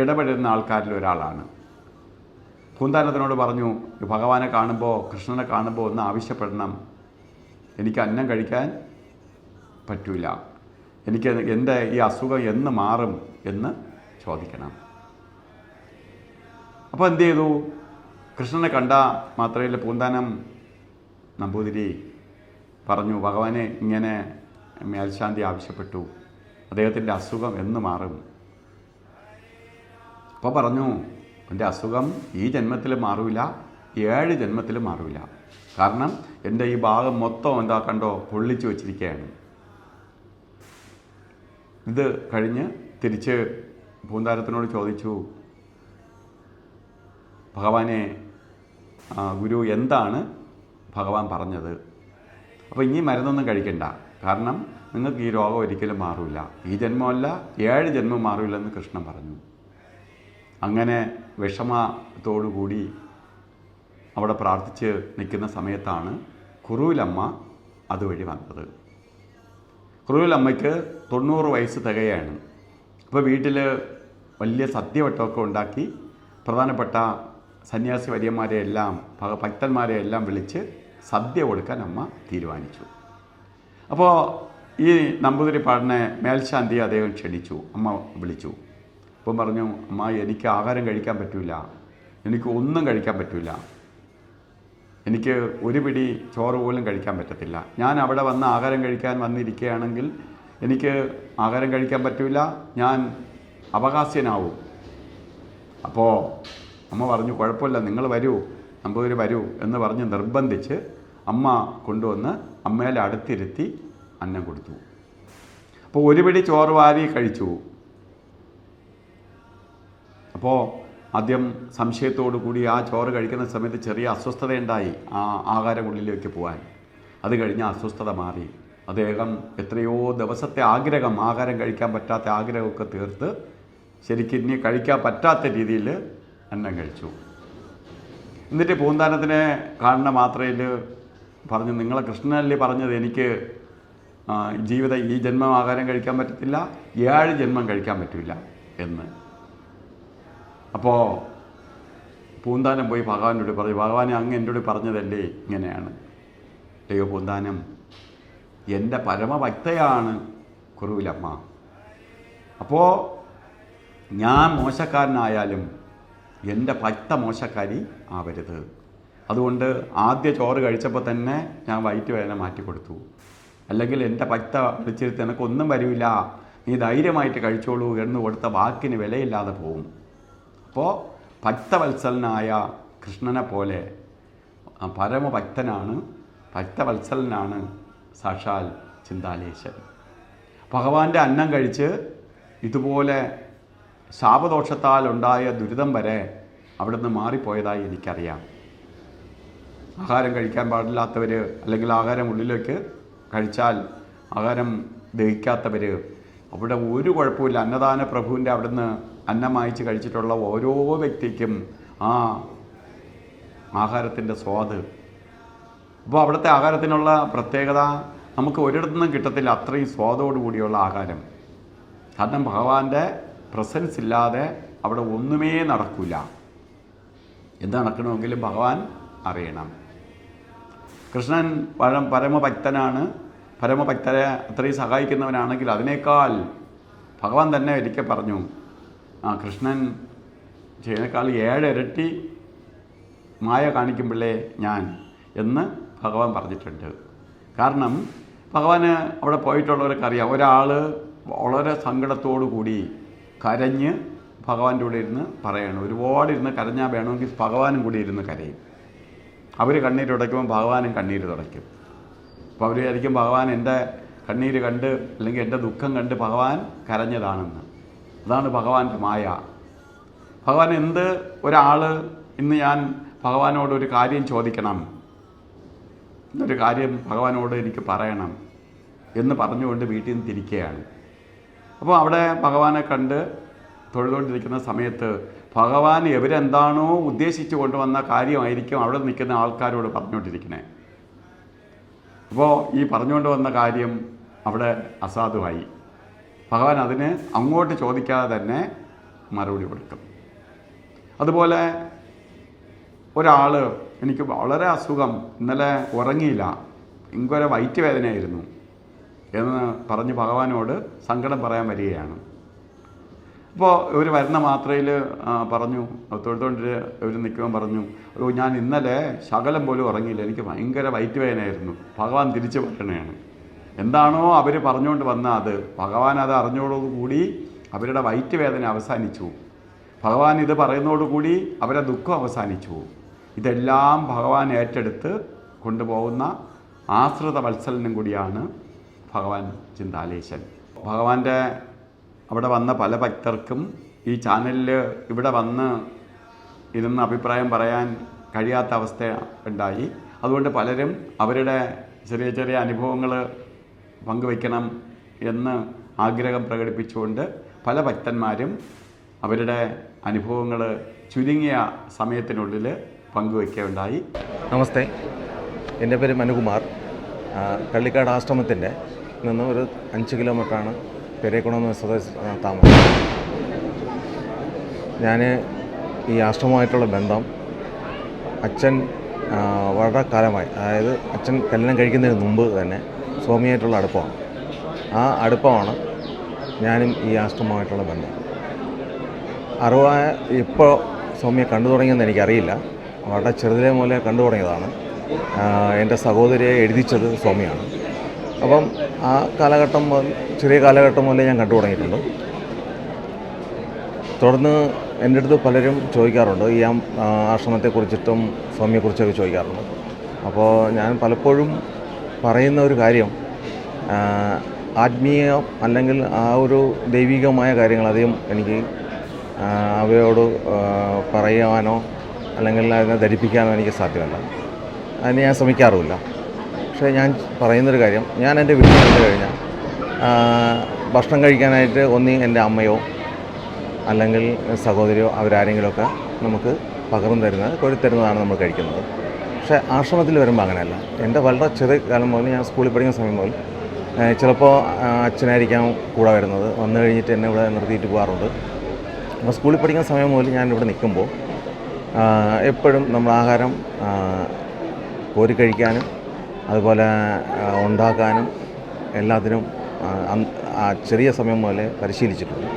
ഇടപെടുന്ന ആൾക്കാരിൽ ഒരാളാണ്. പൂന്താനത്തിനോട് പറഞ്ഞു, ഭഗവാനെ കാണുമ്പോൾ, കൃഷ്ണനെ കാണുമ്പോൾ ഒന്ന് ആവശ്യപ്പെടണം, എനിക്ക് അന്നം കഴിക്കാൻ പറ്റില്ല, എനിക്ക് എൻ്റെ ഈ അസുഖം എന്ന് മാറും എന്ന് ചോദിക്കണം. അപ്പോൾ എന്ത് ചെയ്തു? കൃഷ്ണനെ കണ്ട മാത്രമല്ല, പൂന്താനം നമ്പൂതിരി പറഞ്ഞു, ഭഗവാനെ ഇങ്ങനെ മേൽശാന്തി ആവശ്യപ്പെട്ടു, അദ്ദേഹത്തിൻ്റെ അസുഖം എന്ന് മാറും. അപ്പോൾ പറഞ്ഞു, എൻ്റെ അസുഖം ഈ ജന്മത്തിൽ മാറില്ല, 7 ജന്മത്തിൽ മാറില്ല. കാരണം എൻ്റെ ഈ ഭാഗം മൊത്തം എന്താ കണ്ടോ പൊള്ളിച്ച് വച്ചിരിക്കുകയാണ്. ഇത് കഴിഞ്ഞ് തിരിച്ച് പൂന്താരത്തിനോട് ചോദിച്ചു, ഭഗവാനെ, ഗുരു എന്താണ് ഭഗവാൻ പറഞ്ഞത്? അപ്പോൾ ഇനി മരുന്നൊന്നും കഴിക്കണ്ട, കാരണം നിങ്ങൾക്ക് ഈ രോഗം ഒരിക്കലും മാറില്ല, ഈ ജന്മമല്ല 7 ജന്മം മാറില്ലെന്ന് കൃഷ്ണൻ പറഞ്ഞു. അങ്ങനെ വിഷമത്തോടുകൂടി അവിടെ പ്രാർത്ഥിച്ച് നിൽക്കുന്ന സമയത്താണ് കുറൂലമ്മ അതുവഴി വന്നത്. കുറൂലമ്മയ്ക്ക് 90 വയസ്സ് തികയാണ്. അപ്പോൾ വീട്ടിൽ വലിയ സദ്യവട്ടമൊക്കെ ഉണ്ടാക്കി പ്രധാനപ്പെട്ട സന്യാസി വര്യന്മാരെ എല്ലാം ഭക്തന്മാരെ എല്ലാം വിളിച്ച് സദ്യ കൊടുക്കാൻ അമ്മ തീരുമാനിച്ചു. അപ്പോൾ ഈ നമ്പൂതിരിപ്പാടിനെ മേൽശാന്തി അദ്ദേഹം ക്ഷണിച്ചു. അമ്മ വിളിച്ചു. അപ്പം പറഞ്ഞു, അമ്മ എനിക്ക് ആഹാരം കഴിക്കാൻ പറ്റില്ല, എനിക്ക് ഒന്നും കഴിക്കാൻ പറ്റില്ല, എനിക്ക് ഒരു പിടി ചോറ് പോലും കഴിക്കാൻ പറ്റത്തില്ല. ഞാൻ അവിടെ വന്ന് ആഹാരം കഴിക്കാൻ വന്നിരിക്കുകയാണെങ്കിൽ എനിക്ക് ആഹാരം കഴിക്കാൻ പറ്റില്ല, ഞാൻ അപഹാസ്യനാവും. അപ്പോൾ അമ്മ പറഞ്ഞു, കുഴപ്പമില്ല, നിങ്ങൾ വരൂ, നമ്പൂതിരി വരൂ എന്ന് പറഞ്ഞ് നിർബന്ധിച്ച് അമ്മ കൊണ്ടുവന്ന് അമ്മയുടെ അടുത്തിരുത്തി അന്നം കൊടുത്തു. അപ്പോൾ ഒരു പിടി ചോറ് വാരി കഴിച്ചു. അപ്പോൾ ആദ്യം സംശയത്തോടു കൂടി ആ ചോറ് കഴിക്കുന്ന സമയത്ത് ചെറിയ അസ്വസ്ഥതയുണ്ടായി ആ ആഹാരം ഉള്ളിലേക്ക് പോകാൻ. അത് കഴിഞ്ഞ് അസ്വസ്ഥത മാറി. അദ്ദേഹം എത്രയോ ദിവസത്തെ ആഗ്രഹം, ആഹാരം കഴിക്കാൻ പറ്റാത്ത ആഗ്രഹമൊക്കെ തീർത്ത് ശരിക്കും ഇനി കഴിക്കാൻ പറ്റാത്ത രീതിയിൽ അന്നം കഴിച്ചു. എന്നിട്ട് പൂന്താനത്തിനെ കാണുന്ന മാത്രയിൽ പറഞ്ഞു, നിങ്ങളെ കൃഷ്ണനല്ലേ പറഞ്ഞത് എനിക്ക് ഈ ജന്മം ആഹാരം കഴിക്കാൻ പറ്റത്തില്ല, 7 ജന്മം കഴിക്കാൻ പറ്റില്ല എന്ന്. അപ്പോൾ പൂന്താനം പോയി ഭഗവാനോട് പറഞ്ഞു, ഭഗവാനെ അങ്ങ് എന്നോട് പറഞ്ഞതല്ലേ ഇങ്ങനെയാണ്. അയ്യോ പൂന്താനം, എൻ്റെ പരമഭക്തയാണ് കുറവിലമ്മ. അപ്പോൾ ഞാൻ മോശക്കാരനായാലും എൻ്റെ ഭക്ത മോശക്കാരി ആവരുത്. അതുകൊണ്ട് ആദ്യ ചോറ് കഴിച്ചപ്പോൾ തന്നെ ഞാൻ വയറ്റുവേദന മാറ്റിക്കൊടുത്തു. അല്ലെങ്കിൽ എൻ്റെ ഭക്ത വിളിച്ചിരുത്തി എനിക്കൊന്നും വരില്ല, നീ ധൈര്യമായിട്ട് കഴിച്ചോളൂ എന്ന് കൊടുത്ത വാക്കിന് വിലയില്ലാതെ പോവും. അപ്പോൾ ഭക്തവത്സലനായ കൃഷ്ണനെ പോലെ പരമഭക്തനാണ്, ഭക്തവത്സലനാണ് സാക്ഷാൽ ചിന്താലേശൻ. ഭഗവാന്റെ അന്നം കഴിച്ച് ഇതുപോലെ ശാപദോഷത്താൽ ഉണ്ടായ ദുരിതം വരെ അവിടുന്ന് മാറിപ്പോയതായി എനിക്കറിയാം. ആഹാരം കഴിക്കാൻ പാടില്ലാത്തവർ, അല്ലെങ്കിൽ ആഹാരം ഉള്ളിലേക്ക് കഴിച്ചാൽ ആഹാരം ദഹിക്കാത്തവർ, അവിടെ ഒരു കുഴപ്പമില്ല. അന്നദാന പ്രഭുവിൻ്റെ അവിടുന്ന് അന്നം വാങ്ങിച്ച് കഴിച്ചിട്ടുള്ള ഓരോ വ്യക്തിക്കും ആ ആഹാരത്തിൻ്റെ സ്വാദ്. അപ്പോൾ അവിടുത്തെ ആഹാരത്തിനുള്ള പ്രത്യേകത നമുക്ക് ഒരിടത്തുനിന്നും കിട്ടത്തില്ല, അത്രയും സ്വാദോടുകൂടിയുള്ള ആഹാരം. കാരണം ഭഗവാന്റെ പ്രസൻസ് ഇല്ലാതെ അവിടെ ഒന്നുമേ നടക്കില്ല. എന്ത് നടക്കണമെങ്കിലും ഭഗവാൻ അറിയണം. കൃഷ്ണൻ പരമഭക്തനാണ്. പരമഭക്തരെ അത്രയും സഹായിക്കുന്നവനാണെങ്കിൽ അതിനേക്കാൾ ഭഗവാൻ തന്നെ ഒരിക്കൽ പറഞ്ഞു, കൃഷ്ണൻ ചെയ്യുന്നേക്കാൾ 7 ഇരട്ടി മായ കാണിക്കുമ്പോഴേ ഞാൻ എന്ന് ഭഗവാൻ പറഞ്ഞിട്ടുണ്ട്. കാരണം ഭഗവാന് അവിടെ പോയിട്ടുള്ളവർക്കറിയാം, ഒരാൾ വളരെ സങ്കടത്തോടു കൂടി കരഞ്ഞ് ഭഗവാന്റെ കൂടെ ഇരുന്ന് പറയണം. ഒരുപാട് ഇരുന്ന് കരഞ്ഞാൽ വേണമെങ്കിൽ ഭഗവാനും കൂടി ഇരുന്ന് കരയും. അവർ കണ്ണീര് തുടയ്ക്കുമ്പോൾ ഭഗവാനും കണ്ണീര് തുടയ്ക്കും. അപ്പോൾ അവർ വിചാരിക്കും ഭഗവാൻ എൻ്റെ കണ്ണീര് കണ്ട്, അല്ലെങ്കിൽ എൻ്റെ ദുഃഖം കണ്ട് ഭഗവാൻ കരഞ്ഞതാണെന്ന്. അതാണ് ഭഗവാന്റെ മായ. ഭഗവാൻ എന്ത് ഒരാൾ ഇന്ന് ഞാൻ ഭഗവാനോടൊരു കാര്യം ചോദിക്കണം, എന്നൊരു കാര്യം ഭഗവാനോട് എനിക്ക് പറയണം എന്ന് പറഞ്ഞുകൊണ്ട് വീട്ടിൽ നിന്ന് തിരിക്കുകയാണ്. അപ്പോൾ അവിടെ ഭഗവാനെ കണ്ട് തൊഴുതുകൊണ്ടിരിക്കുന്ന സമയത്ത് ഭഗവാൻ എവരെന്താണോ ഉദ്ദേശിച്ചു കൊണ്ടുവന്ന കാര്യമായിരിക്കും അവിടെ നിൽക്കുന്ന ആൾക്കാരോട് പറഞ്ഞുകൊണ്ടിരിക്കുന്നത്. അപ്പോൾ ഈ പറഞ്ഞുകൊണ്ട് വന്ന കാര്യം അവിടെ അസാധുവായി. ഭഗവാൻ അതിന് അങ്ങോട്ട് ചോദിക്കാതെ തന്നെ മറുപടി കൊടുക്കും. അതുപോലെ ഒരാൾ, എനിക്ക് വളരെ അസുഖം, ഇന്നലെ ഉറങ്ങിയില്ല, ഭയങ്കര വയറ്റുവേദനയായിരുന്നു എന്ന് പറഞ്ഞ് ഭഗവാനോട് സങ്കടം പറയാൻ വരികയാണ്. അപ്പോൾ ഇവർ വരുന്ന മാത്രയിൽ പറഞ്ഞു, തൊഴുതുകൊണ്ട് ഇവർ നിൽക്കുമ്പോൾ പറഞ്ഞു, ഞാൻ ഇന്നലെ ശകലം പോലും ഉറങ്ങിയില്ല, എനിക്ക് ഭയങ്കര വയറ്റുവേദനയായിരുന്നു. ഭഗവാൻ തിരിച്ചു പറയണതാണ്, എന്താണോ അവർ പറഞ്ഞുകൊണ്ട് വന്ന അത് ഭഗവാൻ അത് അറിഞ്ഞോടുകൂടി അവരുടെ വയറ്റുവേദന അവസാനിച്ചു. ഭഗവാൻ ഇത് പറയുന്നതോടുകൂടി അവരുടെ ദുഃഖം അവസാനിച്ചു. ഇതെല്ലാം ഭഗവാൻ ഏറ്റെടുത്ത് കൊണ്ടുപോകുന്ന ആശ്രിത വത്സലനും കൂടിയാണ് ഭഗവാൻ ചിന്താലേശൻ. ഭഗവാന്റെ അവിടെ വന്ന പല ഭക്തർക്കും ഈ ചാനലിൽ ഇവിടെ വന്ന് ഇരുന്ന് അഭിപ്രായം പറയാൻ കഴിയാത്ത അവസ്ഥ ഉണ്ടായി. അതുകൊണ്ട് പലരും അവരുടെ ചെറിയ ചെറിയ അനുഭവങ്ങൾ പങ്കുവയ്ക്കണം എന്ന് ആഗ്രഹം പ്രകടിപ്പിച്ചുകൊണ്ട് പല ഭക്തന്മാരും അവരുടെ അനുഭവങ്ങൾ ചുരുങ്ങിയ സമയത്തിനുള്ളിൽ പങ്കുവയ്ക്കുകയുണ്ടായി. നമസ്തേ, എൻ്റെ പേര് മനുകുമാർ. കള്ളിക്കാട് ആശ്രമത്തിൻ്റെ നിന്ന് ഒരു 5 കിലോമീറ്ററാണ് പെരേക്കുളം സ്വദേശ താമസം. ഞാൻ ഈ ആശ്രമമായിട്ടുള്ള ബന്ധം അച്ഛൻ വളരെ കാലമായി, അതായത് അച്ഛൻ കല്യാണം കഴിക്കുന്നതിന് മുമ്പ് തന്നെ സ്വാമിയായിട്ടുള്ള അടുപ്പമാണ്. ആ അടുപ്പമാണ് ഞാനും ഈ ആശ്രമമായിട്ടുള്ള ബന്ധം. ഇപ്പോൾ സ്വാമിയെ കണ്ടു തുടങ്ങിയെന്ന് എനിക്കറിയില്ല, വളരെ ചെറുതിലെ മുതലേ കണ്ടു തുടങ്ങിയതാണ്. എൻ്റെ സഹോദരിയെ എഴുതിച്ചത് സ്വാമിയാണ്. അപ്പം ആ കാലഘട്ടം മുതൽ, ചെറിയ കാലഘട്ടം മുതലേ ഞാൻ കണ്ടു തുടങ്ങിയിട്ടുണ്ട്. തുടർന്ന് എൻ്റെ അടുത്ത് പലരും ചോദിക്കാറുണ്ട്, ഈ ആശ്രമത്തെക്കുറിച്ചിട്ടും സ്വാമിയെക്കുറിച്ചൊക്കെ ചോദിക്കാറുണ്ട്. അപ്പോൾ ഞാൻ പലപ്പോഴും പറയുന്ന ഒരു കാര്യം, ആത്മീയം അല്ലെങ്കിൽ ആ ഒരു ദൈവികമായ കാര്യങ്ങൾ അധികം എനിക്ക് അവയോട് പറയുവാനോ അല്ലെങ്കിൽ അതിനെ ധരിപ്പിക്കാനോ എനിക്ക് സാധ്യമല്ല. അതിന് ഞാൻ ശ്രമിക്കാറുമില്ല. പക്ഷേ ഞാൻ പറയുന്നൊരു കാര്യം, ഞാൻ എൻ്റെ വീട്ടിൽ കണ്ടു കഴിഞ്ഞാൽ ഭക്ഷണം കഴിക്കാനായിട്ട് ഒന്നി എൻ്റെ അമ്മയോ അല്ലെങ്കിൽ സഹോദരിയോ അവരാരെങ്കിലുമൊക്കെ നമുക്ക് പകർന്നു തരുന്നത് കൊരുത്തരുന്നതാണ് നമ്മൾ കഴിക്കുന്നത്. പക്ഷേ ആശ്രമത്തിൽ വരുമ്പോൾ അങ്ങനെയല്ല. എൻ്റെ വളരെ ചെറിയ കാലം മുതൽ, ഞാൻ സ്കൂളിൽ പഠിക്കുന്ന സമയം മുതൽ ചിലപ്പോൾ അച്ഛനായിരിക്കാം കൂടെ വരുന്നത്, വന്നു കഴിഞ്ഞിട്ട് എന്നെ ഇവിടെ നിർത്തിയിട്ട് പോകാറുണ്ട്. അപ്പോൾ സ്കൂളിൽ പഠിക്കുന്ന സമയം മുതൽ ഞാൻ ഇവിടെ നിൽക്കുമ്പോൾ എപ്പോഴും നമ്മൾ ആഹാരം കോരി കഴിക്കാനും അതുപോലെ ഉണ്ടാക്കാനും എല്ലാത്തിനും ആ ചെറിയ സമയം മുതലേ പരിശീലിച്ചിട്ടുണ്ട്.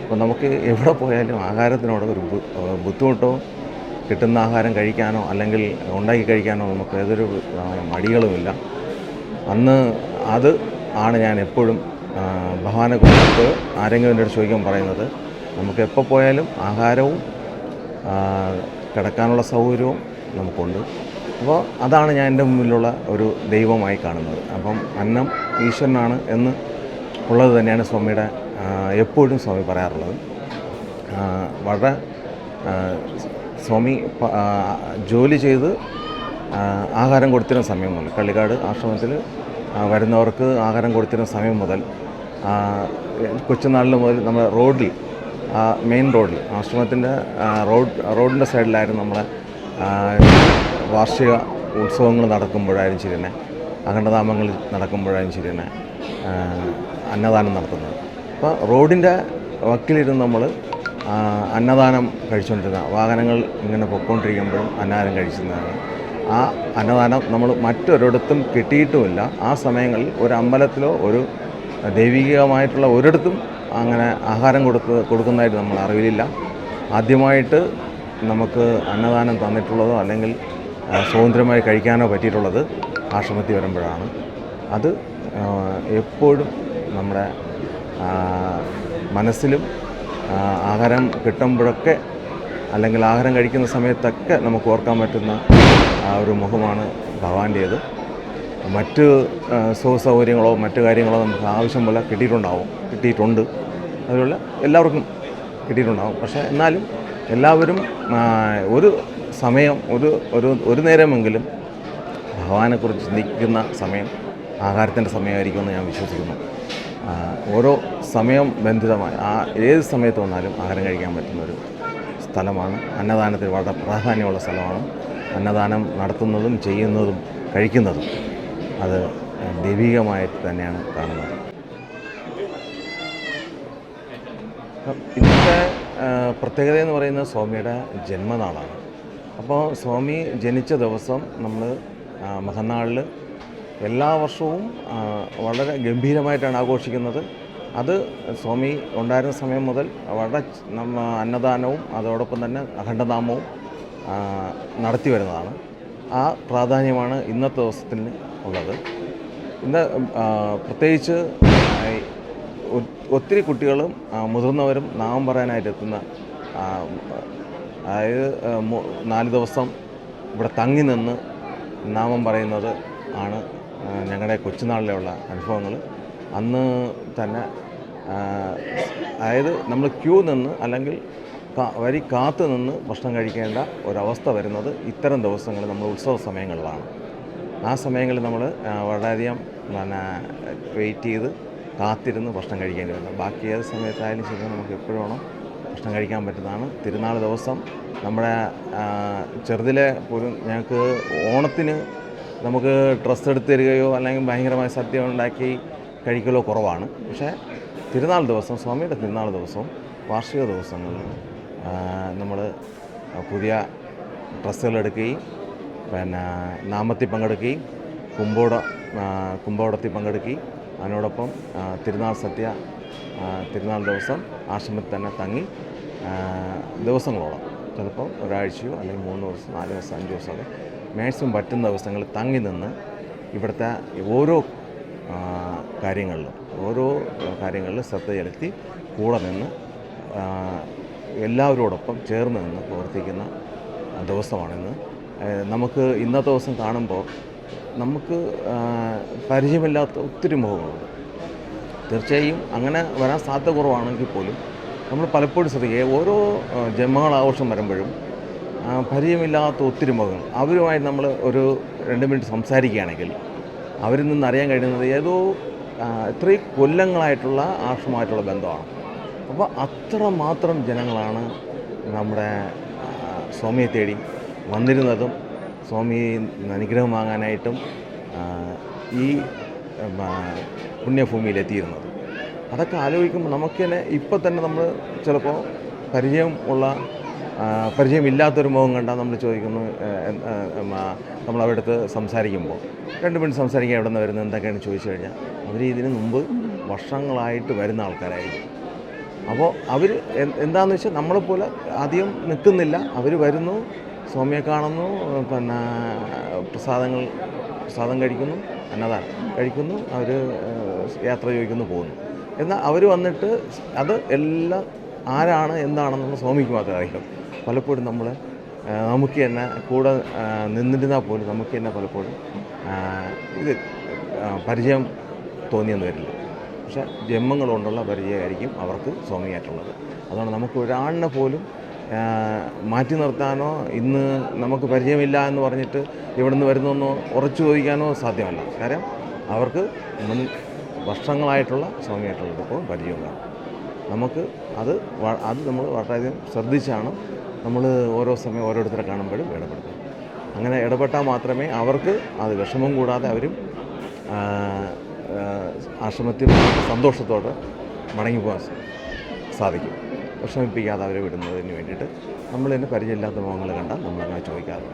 അപ്പോൾ നമുക്ക് എവിടെ പോയാലും ആഹാരത്തിനോട് ഒരു ബുദ്ധിമുട്ടോ കിട്ടുന്ന ആഹാരം കഴിക്കാനോ അല്ലെങ്കിൽ ഉണ്ടാക്കി കഴിക്കാനോ നമുക്ക് ഏതൊരു മടികളുമില്ല. അന്ന് അത് ആണ് ഞാൻ എപ്പോഴും ഭഗവാനെ കുറിച്ച് ആരെങ്കിലും എൻ്റെ അടുത്ത് ചോദിക്കാൻ പറയുന്നത്. നമുക്ക് എപ്പോൾ പോയാലും ആഹാരവും കിടക്കാനുള്ള സൗകര്യവും നമുക്കുണ്ട്. അപ്പോൾ അതാണ് ഞാൻ എൻ്റെ മുന്നിലുള്ള ഒരു ദൈവമായി കാണുന്നത്. അപ്പം അന്നം ഈശ്വരനാണ് എന്ന് ഉള്ളത് തന്നെയാണ് സ്വാമിയുടെ എപ്പോഴും സ്വാമി പറയാറുള്ളത്. വളരെ സ്വാമി ജോലി ചെയ്ത് ആഹാരം കൊടുത്തിരുന്ന സമയം മുതൽ, കള്ളിക്കാട് ആശ്രമത്തിൽ വരുന്നവർക്ക് ആഹാരം കൊടുത്തിരുന്ന സമയം മുതൽ, കൊച്ചുനാളിൽ മുതൽ നമ്മൾ റോഡിൽ, മെയിൻ റോഡിൽ, ആശ്രമത്തിൻ്റെ റോഡിൻ്റെ സൈഡിലായിരുന്നു നമ്മളെ വാർഷിക ഉത്സവങ്ങൾ നടക്കുമ്പോഴായാലും ശരി തന്നെ, അഖണ്ഡനാമങ്ങൾ നടക്കുമ്പോഴായാലും ശരി തന്നെ അന്നദാനം നടത്തുന്നത്. അപ്പോൾ റോഡിൻ്റെ വക്കിലിരുന്ന് നമ്മൾ അന്നദാനം കഴിച്ചുകൊണ്ടിരുന്ന, വാഹനങ്ങൾ ഇങ്ങനെ പൊയ്ക്കൊണ്ടിരിക്കുമ്പോഴും അന്നദാനം കഴിച്ചിരുന്നതാണ്. ആ അന്നദാനം നമ്മൾ മറ്റൊരിടത്തും കിട്ടിയിട്ടുമില്ല. ആ സമയങ്ങളിൽ ഒരു അമ്പലത്തിലോ ഒരു ദൈവികമായിട്ടുള്ള ഒരിടത്തും അങ്ങനെ ആഹാരം കൊടുക്കുന്നതായിട്ട് നമ്മൾ അറിവിലില്ല. ആദ്യമായിട്ട് നമുക്ക് അന്നദാനം തന്നിട്ടുള്ളതോ അല്ലെങ്കിൽ സ്വതന്ത്രമായി കഴിക്കാനോ പറ്റിയിട്ടുള്ളത് ആശ്രമത്തിൽ വരുമ്പോഴാണ്. അത് എപ്പോഴും നമ്മുടെ മനസ്സിലും ആഹാരം കിട്ടുമ്പോഴൊക്കെ അല്ലെങ്കിൽ ആഹാരം കഴിക്കുന്ന സമയത്തൊക്കെ നമുക്ക് ഓർക്കാൻ പറ്റുന്ന ഒരു മുഖമാണ് ഭഗവാന്റേത്. മറ്റ് സുഖസൗകര്യങ്ങളോ മറ്റു കാര്യങ്ങളോ നമുക്ക് ആവശ്യം പോലെ കിട്ടിയിട്ടുണ്ട്. അതുപോലെ എല്ലാവർക്കും കിട്ടിയിട്ടുണ്ടാവും. പക്ഷേ എന്നാലും എല്ലാവരും ഒരു സമയം ഒരു നേരമെങ്കിലും ഭഗവാനെക്കുറിച്ച് ചിന്തിക്കുന്ന സമയം ആഹാരത്തിൻ്റെ സമയമായിരിക്കുമെന്ന് ഞാൻ വിശ്വസിക്കുന്നു. ഓരോ സമയം ബന്ധിതമായി ഏത് സമയത്ത് വന്നാലും ആഹാരം കഴിക്കാൻ പറ്റുന്നൊരു സ്ഥലമാണ്. അന്നദാനത്തിന് വളരെ പ്രാധാന്യമുള്ള സ്ഥലമാണ്. അന്നദാനം നടത്തുന്നതും ചെയ്യുന്നതും കഴിക്കുന്നതും അത് ദൈവികമായിട്ട് തന്നെയാണ് കാണുന്നത്. ഇന്നത്തെ പ്രത്യേകത എന്ന് പറയുന്നത് സ്വാമിയുടെ ജന്മനാളാണ്. അപ്പോൾ സ്വാമി ജനിച്ച ദിവസം നമ്മൾ മഹന്നാളിൽ എല്ലാ വർഷവും വളരെ ഗംഭീരമായിട്ടാണ് ആഘോഷിക്കുന്നത്. അത് സ്വാമി ഉണ്ടായിരുന്ന സമയം മുതൽ വളരെ അന്നദാനവും അതോടൊപ്പം തന്നെ അഖണ്ഡനാമവും നടത്തി വരുന്നതാണ്. ആ പ്രാധാന്യമാണ് ഇന്നത്തെ ദിവസത്തിന് ഉള്ളത്. ഇന്ന് പ്രത്യേകിച്ച് ഒത്തിരി കുട്ടികളും മുതിർന്നവരും നാമം പറയാനായിട്ട് എത്തുന്ന, അതായത് 4 ദിവസം ഇവിടെ തങ്ങി നിന്ന് നാമം പറയുന്നത് ആണ് ഞങ്ങളുടെ കൊച്ചുനാളിലുള്ള അനുഭവങ്ങൾ. അന്ന് തന്നെ അതായത് നമ്മൾ ക്യൂ നിന്ന് അല്ലെങ്കിൽ വരി കാത്തു നിന്ന് ഭക്ഷണം കഴിക്കേണ്ട ഒരവസ്ഥ വരുന്നത് ഇത്തരം ദിവസങ്ങൾ നമ്മൾ ഉത്സവ സമയങ്ങളിലാണ്. ആ സമയങ്ങളിൽ നമ്മൾ വളരെയധികം വെയിറ്റ് ചെയ്ത് കാത്തിരുന്ന് ഭക്ഷണം കഴിക്കേണ്ടി വരുന്നത്. ബാക്കി ഏത് സമയത്തായാലും ശരി നമുക്ക് എപ്പോഴും വേണം ഭക്ഷണം കഴിക്കാൻ പറ്റുന്നതാണ്. തിരുനാൾ ദിവസം നമ്മുടെ ചെറുതിലെ പോലും ഞങ്ങൾക്ക് ഓണത്തിന് നമുക്ക് ഡ്രസ്സ് എടുത്ത് തരികയോ അല്ലെങ്കിൽ ഭയങ്കരമായ സദ്യ ഉണ്ടാക്കി കഴിക്കലോ കുറവാണ്. പക്ഷേ തിരുനാൾ ദിവസം, സ്വാമിയുടെ തിരുനാൾ ദിവസവും വാർഷിക ദിവസങ്ങളിൽ നമ്മൾ പുതിയ ഡ്രസ്സുകളെടുക്കുകയും നാമത്തിൽ പങ്കെടുക്കുകയും കുമ്പോടത്തിൽ പങ്കെടുക്കുകയും അതിനോടൊപ്പം തിരുനാൾ സദ്യ തിരുനാൾ ദിവസം ആശ്രമത്തിൽ തന്നെ തങ്ങി ദിവസങ്ങളോളം, ചിലപ്പോൾ ഒരാഴ്ചയോ അല്ലെങ്കിൽ 3 ദിവസം 4 ദിവസം 5 ദിവസമൊക്കെ മാക്സിമം പറ്റുന്ന ദിവസങ്ങളിൽ തങ്ങി നിന്ന് ഇവിടുത്തെ ഓരോ കാര്യങ്ങളിലും ശ്രദ്ധ ചെലുത്തി കൂടെ നിന്ന് എല്ലാവരോടൊപ്പം ചേർന്ന് നിന്ന് പ്രവർത്തിക്കുന്ന ദിവസമാണിന്ന്. നമുക്ക് ഇന്നത്തെ ദിവസം കാണുമ്പോൾ നമുക്ക് പരിചയമില്ലാത്ത ഒത്തിരി മുഖങ്ങളുണ്ട്. തീർച്ചയായും അങ്ങനെ വരാൻ സാധ്യത കുറവാണെങ്കിൽ പോലും നമ്മൾ പലപ്പോഴും ശ്രദ്ധിക്കുക, ഓരോ ജന്മങ്ങളാഘോഷം വരുമ്പോഴും പരിചയമില്ലാത്ത ഒത്തിരി മുഖങ്ങൾ അവരുമായി നമ്മൾ ഒരു 2 മിനിറ്റ് സംസാരിക്കുകയാണെങ്കിൽ അവരിൽ നിന്ന് അറിയാൻ കഴിയുന്നത് ഏതോ ഇത്രയും കൊല്ലങ്ങളായിട്ടുള്ള ആവശ്യമായിട്ടുള്ള ബന്ധമാണ്. അപ്പോൾ അത്രമാത്രം ജനങ്ങളാണ് നമ്മുടെ സ്വാമിയെ തേടി വന്നിരുന്നതും സ്വാമി അനുഗ്രഹം വാങ്ങാനായിട്ടും ഈ പുണ്യഭൂമിയിലെത്തിയിരുന്നത്. അതൊക്കെ ആലോചിക്കുമ്പോൾ നമുക്ക് തന്നെ ഇപ്പം തന്നെ നമ്മൾ ചിലപ്പോൾ പരിചയമില്ലാത്തൊരു മുഖം കണ്ടാൽ നമ്മൾ ചോദിക്കുന്നു, നമ്മളവിടെ അടുത്ത് സംസാരിക്കുമ്പോൾ 2 മിനിറ്റ് സംസാരിക്കാൻ എവിടെ നിന്ന് വരുന്നത് എന്തൊക്കെയാണ് ചോദിച്ചു കഴിഞ്ഞാൽ അവർ ഇതിന് മുമ്പ് വർഷങ്ങളായിട്ട് വരുന്ന ആൾക്കാരായിരിക്കും. അപ്പോൾ അവർ എന്താണെന്ന് വെച്ചാൽ നമ്മളെപ്പോലെ അധികം നിൽക്കുന്നില്ല, അവർ വരുന്നു, സ്വാമിയെ കാണുന്നു, പിന്നെ പ്രസാദം കഴിക്കുന്നു, അന്നദാനം കഴിക്കുന്നു, അവർ യാത്ര ചോദിക്കുന്നു, പോകുന്നു. എന്നാൽ അവർ വന്നിട്ട് അത് എല്ലാം ആരാണ് എന്താണെന്നുള്ള സ്വാമിക്ക് മാത്രമേ അറിയാം. പലപ്പോഴും നമുക്ക് തന്നെ കൂടെ നിന്നിരുന്നാൽ പോലും നമുക്ക് തന്നെ പലപ്പോഴും ഇത് പരിചയം തോന്നിയെന്ന് വരില്ല. പക്ഷേ ജന്മങ്ങൾ കൊണ്ടുള്ള പരിചയമായിരിക്കും അവർക്ക് സ്വാമിയായിട്ടുള്ളത്. അതുകൊണ്ട് നമുക്ക് ഒരാളിനെ പോലും മാറ്റി നിർത്താനോ ഇന്ന് നമുക്ക് പരിചയമില്ല എന്ന് പറഞ്ഞിട്ട് ഇവിടെ നിന്ന് വരുന്നൊന്നോ ഉറച്ചു ചോദിക്കാനോ സാധ്യമല്ല. കാര്യം അവർക്ക് വർഷങ്ങളായിട്ടുള്ള സ്വാമിയായിട്ടുള്ളത് ഇപ്പോൾ പരിചയമുണ്ടാകും. നമുക്ക് അത് നമ്മൾ വളരെയധികം ശ്രദ്ധിച്ചാണ് നമ്മൾ ഓരോ സമയം ഓരോരുത്തരെ കാണുമ്പോഴും ഇടപെടുന്നത്. അങ്ങനെ ഇടപെട്ടാൽ മാത്രമേ അവർക്ക് അത് വിഷമം കൂടാതെ അവരും ആശ്രമത്തിൽ സന്തോഷത്തോടെ മടങ്ങിപ്പോകാൻ സാധിക്കും. വിഷമിപ്പിക്കാതെ അവരെ വിടുന്നതിന് വേണ്ടിയിട്ട് നമ്മൾ തന്നെ പരിചയമില്ലാത്ത മുഖങ്ങൾ കണ്ടാൽ നമ്മളങ്ങനെ ചോദിക്കാതെ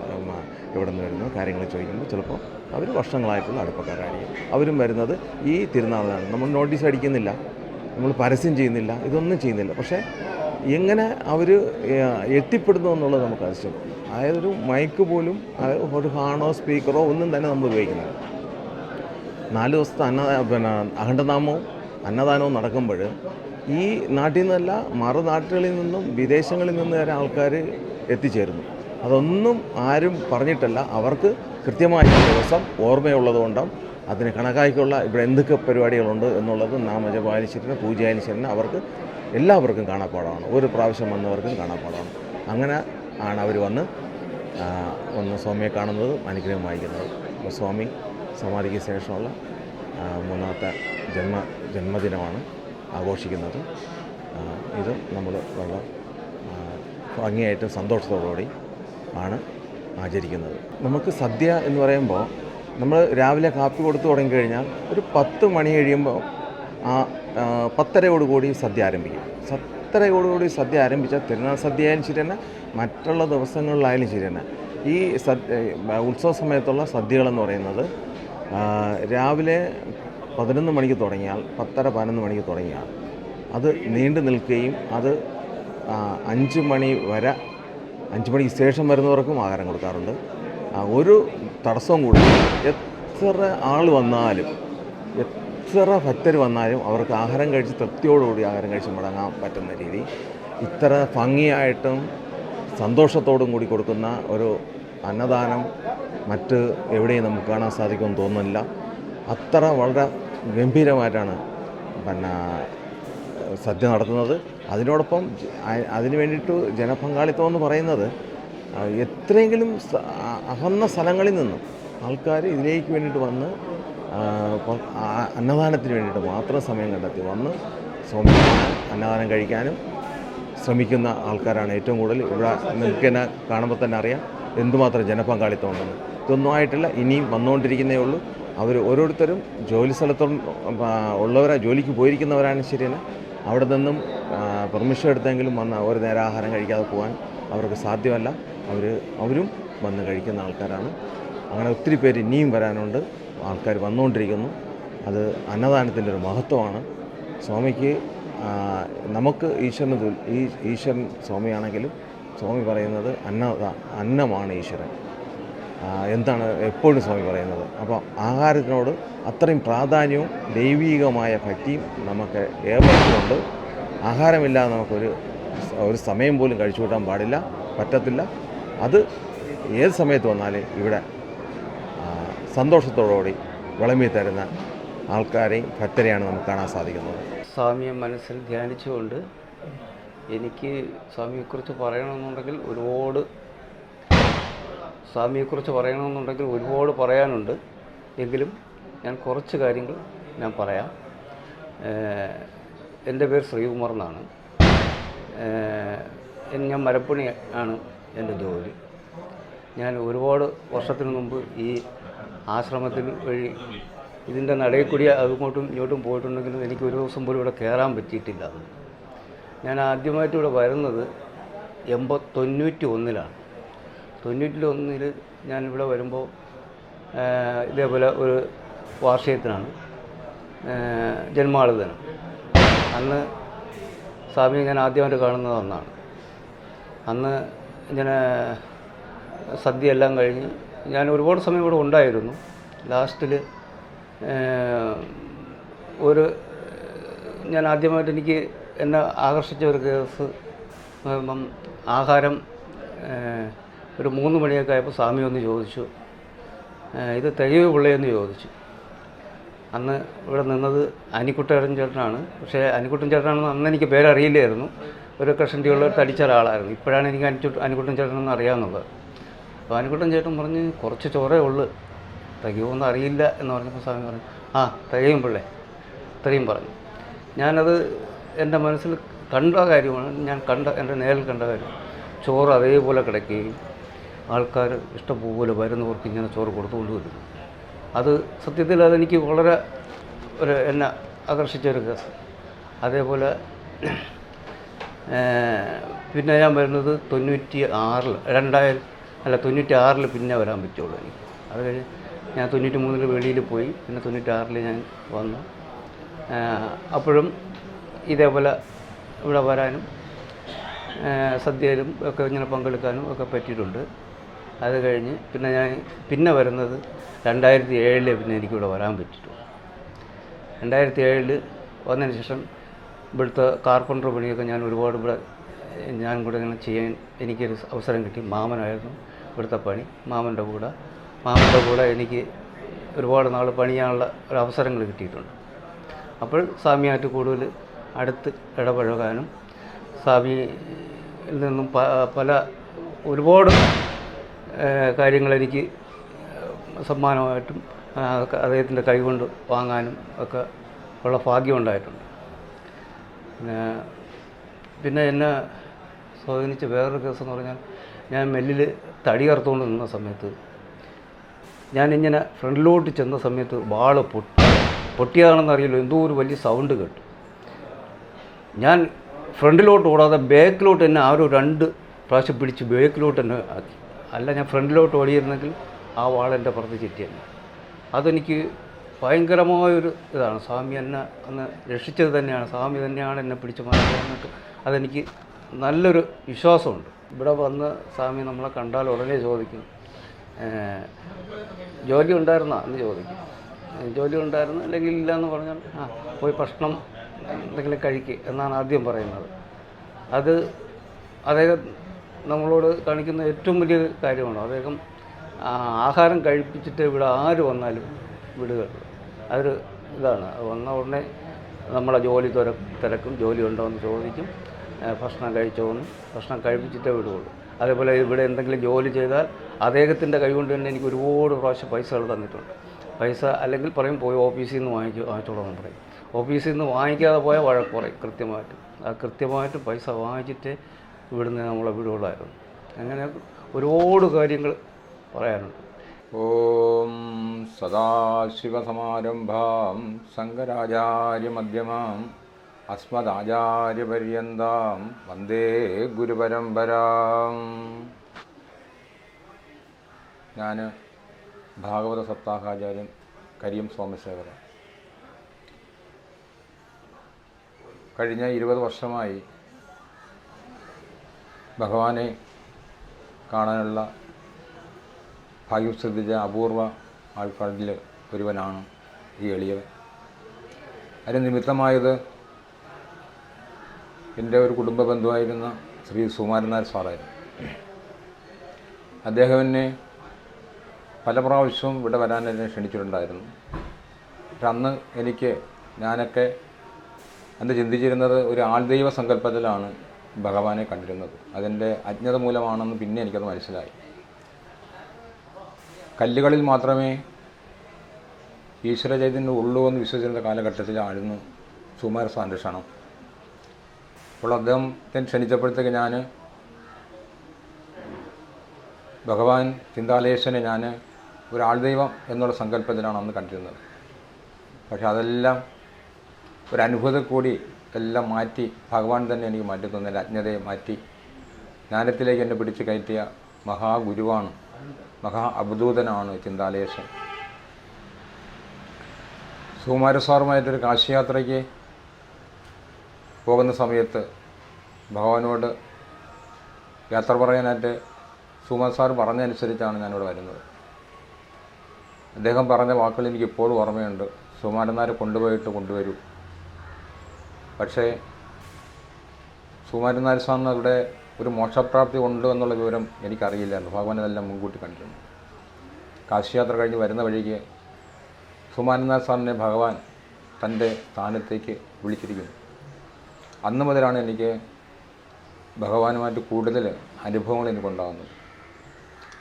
എവിടെ നിന്ന് വരുന്നു കാര്യങ്ങൾ ചോദിക്കുമ്പോൾ ചിലപ്പോൾ അവർ വർഷങ്ങളായിട്ടുള്ള അടുപ്പക്കാരായിരിക്കും. അവരും വരുന്നത് ഈ തിരുനാളിനാണ്. നമ്മൾ നോട്ടീസ് അടിക്കുന്നില്ല, നമ്മൾ പരസ്യം ചെയ്യുന്നില്ല, ഇതൊന്നും ചെയ്യുന്നില്ല. പക്ഷേ എങ്ങനെ അവർ എത്തിപ്പെടുന്നു എന്നുള്ളത് നമുക്ക് അതിശയം. അതായത് ഒരു മൈക്ക് പോലും ഒരു ഹാണോ സ്പീക്കറോ ഒന്നും തന്നെ നമ്മൾ ഉപയോഗിക്കുന്നില്ല. 4 ദിവസത്തെ അഖണ്ഡനാമവും അന്നദാനവും നടക്കുമ്പോൾ ഈ നാട്ടിൽ നിന്നല്ല മറുനാട്ടുകളിൽ നിന്നും വിദേശങ്ങളിൽ നിന്ന് വരെ ആൾക്കാർ എത്തിച്ചേരുന്നു. അതൊന്നും ആരും പറഞ്ഞിട്ടല്ല, അവർക്ക് കൃത്യമായ ദിവസം ഓർമ്മയുള്ളതുകൊണ്ടും അതിന് കണക്കാക്കിയുള്ള ഇവിടെ എന്തൊക്കെ പരിപാടികളുണ്ട് എന്നുള്ളത് നാമജപാലിശ്വരന് പൂജയാലിശ്വരന് അവർക്ക് എല്ലാവർക്കും കാണാപ്പാടമാണ്. ഒരു പ്രാവശ്യം വന്നവർക്കും കാണാപ്പാടമാണ്. അങ്ങനെ ആണ് അവർ വന്ന് സ്വാമിയെ കാണുന്നതും അനുഗ്രഹം വായിക്കുന്നത്. അപ്പോൾ സ്വാമി സമാധിക്ക് ശേഷമുള്ള 3ാമത്തെ ജന്മദിനമാണ് ആഘോഷിക്കുന്നത്. ഇത് നമ്മൾ വളരെ ഭംഗിയായിട്ട് സന്തോഷത്തോടുകൂടി ആണ് ആചരിക്കുന്നത്. നമുക്ക് സദ്യ എന്ന് പറയുമ്പോൾ നമ്മൾ രാവിലെ കാപ്പി കൊടുത്തു തുടങ്ങിക്കഴിഞ്ഞാൽ ഒരു 10 മണി കഴിയുമ്പോൾ 10:30 സദ്യ ആരംഭിക്കും. 10:30 സദ്യ ആരംഭിച്ചാൽ തിരുനാൾ സദ്യ ആയാലും ശരി തന്നെ മറ്റുള്ള ദിവസങ്ങളിലായാലും ശരി തന്നെ ഈ ഉത്സവ സമയത്തുള്ള സദ്യകളെന്ന് പറയുന്നത് രാവിലെ 11 മണിക്ക് തുടങ്ങിയാൽ 10:30-11 മണിക്ക് തുടങ്ങിയാൽ അത് നീണ്ടു നിൽക്കുകയും അത് 5 മണി വരെ 5 മണിക്ക് ശേഷം വരുന്നവർക്കും ആഹാരം കൊടുക്കാറുണ്ട്. ഒരു തടസ്സവും കൂടി എത്ര ആൾ വന്നാലും എത്ര ഭക്തർ വന്നാലും അവർക്ക് ആഹാരം കഴിച്ച് തൃപ്തിയോടുകൂടി ആഹാരം കഴിച്ച് മടങ്ങാൻ പറ്റുന്ന രീതി ഇത്ര ഭംഗിയായിട്ടും സന്തോഷത്തോടും കൂടി കൊടുക്കുന്ന ഒരു അന്നദാനം മറ്റ് എവിടെയും നമുക്ക് കാണാൻ സാധിക്കുമെന്ന് തോന്നുന്നില്ല. അത്ര വളരെ ഗംഭീരമായിട്ടാണ് സദ്യ നടത്തുന്നത്. അതിനോടൊപ്പം അതിന് വേണ്ടിയിട്ട് ജനപങ്കാളിത്തം എന്ന് പറയുന്നത് എത്രയെങ്കിലും അകന്ന സ്ഥലങ്ങളിൽ നിന്നും ആൾക്കാർ ഇതിലേക്ക് വേണ്ടിയിട്ട് വന്ന് അന്നദാനത്തിന് വേണ്ടിയിട്ട് മാത്രം സമയം കണ്ടെത്തി വന്ന് സ്വാമി അന്നദാനം കഴിക്കാനും ശ്രമിക്കുന്ന ആൾക്കാരാണ് ഏറ്റവും കൂടുതൽ. ഇവിടെ നിങ്ങൾക്ക് തന്നെ കാണുമ്പോൾ തന്നെ അറിയാം എന്തുമാത്രം ജനപങ്കാളിത്തം ഉണ്ടെന്ന്. ഇതൊന്നും ആയിട്ടില്ല, ഇനിയും വന്നുകൊണ്ടിരിക്കുന്നേ ഉള്ളൂ. അവർ ഓരോരുത്തരും ജോലി സ്ഥലത്തും ഉള്ളവരാ, ജോലിക്ക് പോയിരിക്കുന്നവരാണ് ശരി തന്നെ. അവിടെ നിന്നും പെർമിഷൻ എടുത്തെങ്കിലും വന്ന് ഒരു നേരം ആഹാരം കഴിക്കാതെ പോകാൻ അവർക്ക് സാധ്യമല്ല. അവരും വന്ന് കഴിക്കുന്ന ആൾക്കാരാണ്. അങ്ങനെ ഒത്തിരി പേര് ഇനിയും വരാനുണ്ട്, ആൾക്കാർ വന്നുകൊണ്ടിരിക്കുന്നു. അത് അന്നദാനത്തിൻ്റെ ഒരു മഹത്വമാണ്. സ്വാമിക്ക് നമുക്ക് ഈശ്വരൻ സ്വാമിയാണെങ്കിലും സ്വാമി പറയുന്നത് അന്നമാണ് ഈശ്വരൻ എന്താണ് എപ്പോഴും സ്വാമി പറയുന്നത്. അപ്പോൾ ആഹാരത്തിനോട് അത്രയും പ്രാധാന്യവും ദൈവീകമായ ഭക്തിയും നമുക്ക് ഏവർക്കുണ്ട്. ആഹാരമില്ലാതെ നമുക്കൊരു സമയം പോലും കഴിച്ചു കൂട്ടാൻ പാടില്ല, പറ്റത്തില്ല. അത് ഏത് സമയത്ത് വന്നാലും ഇവിടെ സന്തോഷത്തോടുകൂടി വിളമ്പി തരുന്ന ആൾക്കാരെയും ഭക്തരെയാണ് നമുക്ക് കാണാൻ സാധിക്കുന്നത്. സ്വാമിയെ മനസ്സിൽ ധ്യാനിച്ചുകൊണ്ട് എനിക്ക് സ്വാമിയെക്കുറിച്ച് പറയണമെന്നുണ്ടെങ്കിൽ ഒരുപാട് പറയാനുണ്ട്. എങ്കിലും ഞാൻ കുറച്ച് കാര്യങ്ങൾ ഞാൻ പറയാം. എൻ്റെ പേര് ശ്രീകുമാർ എന്നാണ്. ഞാൻ മരപ്പണി ആണ് എൻ്റെ ജോലി. ഞാൻ ഒരുപാട് വർഷത്തിന് മുമ്പ് ഈ ആശ്രമത്തിന് വഴി ഇതിൻ്റെ നടയിൽ കൂടി അങ്ങോട്ടും ഇങ്ങോട്ടും പോയിട്ടുണ്ടെങ്കിലും എനിക്ക് ഒരു ദിവസം പോലും ഇവിടെ കയറാൻ പറ്റിയിട്ടില്ല. ഞാൻ ആദ്യമായിട്ട് ഇവിടെ വരുന്നത് 91-ലാണ്. 91 ഞാനിവിടെ വരുമ്പോൾ ഇതേപോലെ ഒരു വാർഷികത്തിനാണ്, ജന്മാളദിനം. അന്ന് സ്വാമിയെ ഞാൻ ആദ്യമായിട്ട് കാണുന്നത് അന്നാണ്. അന്ന് ഇങ്ങനെ സദ്യ എല്ലാം കഴിഞ്ഞ് ഞാൻ ഒരുപാട് സമയം ഇവിടെ ഉണ്ടായിരുന്നു. ലാസ്റ്റിൽ ഞാൻ ആദ്യമായിട്ട് എനിക്ക് എന്നെ ആകർഷിച്ച ഒരു കേസ് ആഹാരം ഒരു 3 മണിയൊക്കെ ആയപ്പോൾ സ്വാമി ഒന്ന് ചോദിച്ചു, ഇത് തികയോ പിള്ളയെന്ന് ചോദിച്ചു. അന്ന് ഇവിടെ നിന്നത് അനിക്കുട്ടൻ ചേട്ടനാണ്. പക്ഷേ അനിക്കുട്ടൻ ചേട്ടനാണെന്ന് അന്ന് എനിക്ക് പേരറിയില്ലായിരുന്നു. ഒരു കഷണ്ടിയുള്ള തടിച്ച ഒരാളായിരുന്നു. ഇപ്പോഴാണ് എനിക്ക് അനിക്കുട്ടൻ ചേട്ടനെന്ന് അറിയാവുന്നത്. അപ്പോൾ അനിക്കുട്ടൻ ചേട്ടൻ പറഞ്ഞ് കുറച്ച് ചോറേ ഉള്ളു, തികയുമെന്ന് അറിയില്ല എന്ന് പറഞ്ഞപ്പോൾ സ്വാമി പറഞ്ഞു, തികയും പിള്ളേ, ഇത്രയും പറഞ്ഞു. ഞാനത് എൻ്റെ മനസ്സിൽ കണ്ട കാര്യമാണ്. എൻ്റെ നേരിൽ കണ്ട കാര്യം. ചോറ് അതേപോലെ കിടക്കുകയും ആൾക്കാർ ഇഷ്ടംപോലെ വരുന്നവർക്ക് ഇങ്ങനെ ചോറ് കൊടുത്തുകൊണ്ട് വരും. അത് സത്യത്തിൽ അതെനിക്ക് വളരെ എന്നെ ആകർഷിച്ചൊരു കേസ്. അതേപോലെ പിന്നെ ഞാൻ വരുന്നത് 96 പിന്നെ വരാൻ പറ്റുള്ളൂ എനിക്ക്. അത് കഴിഞ്ഞ് ഞാൻ 93 വെളിയിൽ പോയി. പിന്നെ 96 ഞാൻ വന്നു. അപ്പോഴും ഇതേപോലെ ഇവിടെ വരാനും സദ്യയിലും ഒക്കെ ഇങ്ങനെ പങ്കെടുക്കാനും ഒക്കെ പറ്റിയിട്ടുണ്ട്. അത് കഴിഞ്ഞ് പിന്നെ വരുന്നത് 2007 പിന്നെ എനിക്കിവിടെ വരാൻ പറ്റിയിട്ടുള്ളൂ. 2007 വന്നതിന് ശേഷം ഇവിടുത്തെ കാർപ്പൻ്റർ പണിയൊക്കെ ഞാൻ ഒരുപാട് ഞാൻ കൂടെ ഇങ്ങനെ ചെയ്യാൻ എനിക്കൊരു അവസരം കിട്ടി. മാമനായിരുന്നു ഇവിടുത്തെ പണി. മാമൻ്റെ കൂടെ എനിക്ക് ഒരുപാട് നാൾ പണിയാനുള്ള ഒരു അവസരങ്ങൾ കിട്ടിയിട്ടുണ്ട്. അപ്പോൾ സ്വാമിയായിട്ട് കൂടുതൽ അടുത്ത് ഇടപഴകാനും സ്വാമിയിൽ നിന്നും ഒരുപാട് കാര്യങ്ങളെനിക്ക് സമ്മാനമായിട്ടും അദ്ദേഹത്തിൻ്റെ കൈകൊണ്ട് വാങ്ങാനും ഒക്കെ ഉള്ള ഭാഗ്യം ഉണ്ടായിട്ടുണ്ട്. പിന്നെ എന്നെ സ്വാധീനിച്ച വേറൊരു കേസെന്ന് പറഞ്ഞാൽ, ഞാൻ മെല്ലിൽ തടി കറുത്തുകൊണ്ട് നിന്ന സമയത്ത് ഞാനിങ്ങനെ ഫ്രണ്ടിലോട്ട് ചെന്ന സമയത്ത് വാള് പൊട്ടിയതാണെന്നറിയില്ല, എന്തോ ഒരു വലിയ സൗണ്ട് കേട്ടു. ഞാൻ ഫ്രണ്ടിലോട്ട് ഓടാതെ ബാക്കിലോട്ട് എന്നെ ആരോ 2 പ്രാവശ്യം പിടിച്ച് ബാക്കിലോട്ട് എന്നെ ആക്കി. അല്ല, ഞാൻ ഫ്രണ്ടിലോട്ട് ഓടിയിരുന്നെങ്കിൽ ആ വാളെൻ്റെ പുറത്ത് ചുറ്റിയെന്നെ. അതെനിക്ക് ഭയങ്കരമായൊരു ഇതാണ്. സ്വാമി എന്നെ അന്ന് രക്ഷിച്ചത് തന്നെയാണ്. സ്വാമി തന്നെയാണ് എന്നെ പിടിച്ച് മാറ്റിയെന്നൊക്കെ അതെനിക്ക് നല്ലൊരു വിശ്വാസമുണ്ട്. ഇവിടെ വന്ന് സ്വാമി നമ്മളെ കണ്ടാൽ ഉടനെ ചോദിക്കും, ജോലി ഉണ്ടായിരുന്നോ എന്ന് ചോദിക്കും. ജോലി ഉണ്ടായിരുന്നു അല്ലെങ്കിൽ ഇല്ല എന്ന് പറഞ്ഞാൽ പോയി ഭക്ഷണം എന്തെങ്കിലും കഴിക്കുക എന്നാണ് ആദ്യം പറയുന്നത്. അത് അദ്ദേഹം നമ്മളോട് കാണിക്കുന്ന ഏറ്റവും വലിയ കാര്യമാണ്. അദ്ദേഹം ആഹാരം കഴിപ്പിച്ചിട്ട് ഇവിടെ ആര് വന്നാലും വിടുകയുള്ളൂ. അതൊരു ഇതാണ്. വന്ന ഉടനെ നമ്മളെ ജോലി തിരക്കും, ജോലി ഉണ്ടോ എന്ന് ചോദിക്കും, ഭക്ഷണം കഴിച്ചോന്നും ഭക്ഷണം കഴിപ്പിച്ചിട്ടേ വിടുകയുള്ളൂ. അതേപോലെ ഇവിടെ എന്തെങ്കിലും ജോലി ചെയ്താൽ അദ്ദേഹത്തിൻ്റെ കൈകൊണ്ട് തന്നെ എനിക്ക് ഒരുപാട് പ്രാവശ്യം പൈസകൾ തന്നിട്ടുണ്ട്. പൈസ അല്ലെങ്കിൽ പറയും പോയി ഓഫീസിൽ നിന്ന് വാങ്ങിച്ചോളാമെന്ന് പറയും. ഓഫീസിൽ നിന്ന് വാങ്ങിക്കാതെ പോയാൽ വഴക്ക് പറയും കൃത്യമായിട്ട് പൈസ വാങ്ങിച്ചിട്ട് ഇവിടുന്ന് നമ്മളെ വിടുകയുള്ളായിരുന്നു. അങ്ങനെ ഒരുപാട് കാര്യങ്ങൾ പറയാനുണ്ട്. ഓം സദാശിവസമാരംഭാം ശങ്കരാചാര്യമധ്യമാം അസ്മദാചാര്യപര്യന്താം വന്ദേ ഗുരുപരമ്പരാം. ഞാൻ ഭാഗവത സപ്താഹാചാര്യൻ കരിയം സോമശേഖരൻ. കഴിഞ്ഞ 20 വർഷമായി ഭഗവാനെ കാണാനുള്ള ഭാഗ്യം സിദ്ധിച്ച അപൂർവ ആൾക്കാരിൽ ഒരുവനാണ് ഈ എളിയവൻ. അതിന് നിമിത്തമായത് എൻ്റെ ഒരു കുടുംബ ബന്ധുവായിരുന്ന ശ്രീ സുകുമാരൻ നായർ സാറായിരുന്നു. അദ്ദേഹം എന്നെ പല പ്രാവശ്യവും ഇവിടെ വരാൻ എന്നെ ക്ഷണിച്ചിട്ടുണ്ടായിരുന്നു. പക്ഷെ അന്ന് ഞാനൊക്കെ അന്ന് ചിന്തിച്ചിരുന്നത് ഒരു ആൾദൈവ സങ്കല്പത്തിലാണ് ഭഗവാനെ കണ്ടിരുന്നത്. അതിൻ്റെ അജ്ഞത മൂലമാണെന്ന് പിന്നെ എനിക്കത് മനസ്സിലായി. കല്ലുകളിൽ മാത്രമേ ഈശ്വര ചൈതന്യം ഉള്ളൂ എന്ന് വിശ്വസിച്ചിരുന്ന കാലഘട്ടത്തിലായിരുന്നു സുകുമാര സാറിൻ്റെ ക്ഷണം. അപ്പോൾ അദ്ദേഹത്തെ ക്ഷണിച്ചപ്പോഴത്തേക്ക് ഞാൻ ഭഗവാൻ ചിന്താലേശനെ ഞാൻ ഒരു ആൾദൈവം എന്നുള്ള സങ്കല്പത്തിലാണ് അന്ന് കണ്ടിരുന്നത്. പക്ഷെ അതെല്ലാം ഒരു അനുഭവത്തിൽ കൂടി എല്ലാം മാറ്റി ഭഗവാൻ തന്നെ എനിക്ക് മാറ്റി തന്ന അജ്ഞതയെ മാറ്റി ജ്ഞാനത്തിലേക്ക് എന്നെ പിടിച്ചു കയറ്റിയ മഹാഗുരുവാണ്, മഹാ അവധൂതനാണ് ചിന്താലേശൻ. സുകുമാരസ്വാറുമായിട്ടൊരു കാശിയാത്രയ്ക്ക് പോകുന്ന സമയത്ത് ഭഗവാനോട് യാത്ര പറയാനായിട്ട് സുകുമാര സാർ പറഞ്ഞതനുസരിച്ചാണ് ഞാനിവിടെ വരുന്നത്. അദ്ദേഹം പറഞ്ഞ വാക്കുകൾ എനിക്ക് ഇപ്പോഴും ഓർമ്മയുണ്ട്. സുകുമാരനാരെ കൊണ്ടുവരൂ. പക്ഷേ സുകുമാരനാർ സാറിന് അവിടെ ഒരു മോക്ഷപ്രാപ്തി ഉണ്ട് എന്നുള്ള വിവരം എനിക്കറിയില്ലായിരുന്നു. ഭഗവാൻ ഇതെല്ലാം മുൻകൂട്ടി കണ്ടിരുന്നു. കാശിയാത്ര കഴിഞ്ഞ് വരുന്ന വഴിക്ക് സുകുമാരനാർ സാറിനെ ഭഗവാൻ തൻ്റെ സ്ഥാനത്തേക്ക് വിളിച്ചിരിക്കുന്നു. അന്ന് മുതലാണ് എനിക്ക് ഭഗവാനുമായിട്ട് കൂടുതൽ അനുഭവങ്ങൾ എനിക്കുണ്ടാകുന്നത്.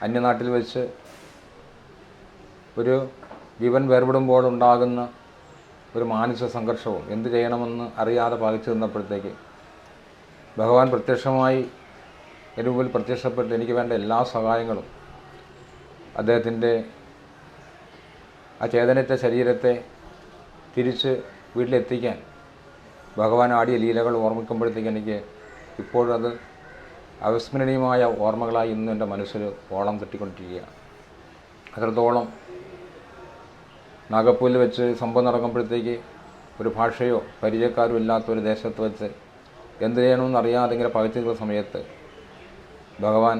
അന്യനാട്ടിൽ വെച്ച് ഒരു ജീവൻ വേർപെടുമ്പോൾ ഉണ്ടാകുന്ന ഒരു മാനസിക സംഘർഷവും എന്ത് ചെയ്യണമെന്ന് അറിയാതെ പാലിച്ചു നിന്നപ്പോഴത്തേക്ക് ഭഗവാൻ പ്രത്യക്ഷമായി എൻ്റെ മുമ്പിൽ പ്രത്യക്ഷപ്പെട്ട് എനിക്ക് വേണ്ട എല്ലാ സഹായങ്ങളും അദ്ദേഹത്തിൻ്റെ ആ ചേതനറ്റ ശരീരത്തെ തിരിച്ച് വീട്ടിലെത്തിക്കാൻ ഭഗവാൻ ആടിയ ലീലകൾ ഓർമ്മിക്കുമ്പോഴത്തേക്ക് എനിക്ക് ഇപ്പോഴത് അവിസ്മരണീയമായ ഓർമ്മകളായി ഇന്നും എൻ്റെ മനസ്സിൽ ഓളം തട്ടിക്കൊണ്ടിരിക്കുകയാണ്. അത്രത്തോളം നാഗപ്പൂരിൽ വെച്ച് സംഭവം നടക്കുമ്പോഴത്തേക്ക് ഒരു ഭാഷയോ പരിചയക്കാരും ഇല്ലാത്ത ഒരു ദേശത്ത് വെച്ച് എന്ത് ചെയ്യണമെന്ന് അറിയാതെ ഇങ്ങനെ പകച്ചിരുന്ന സമയത്ത് ഭഗവാൻ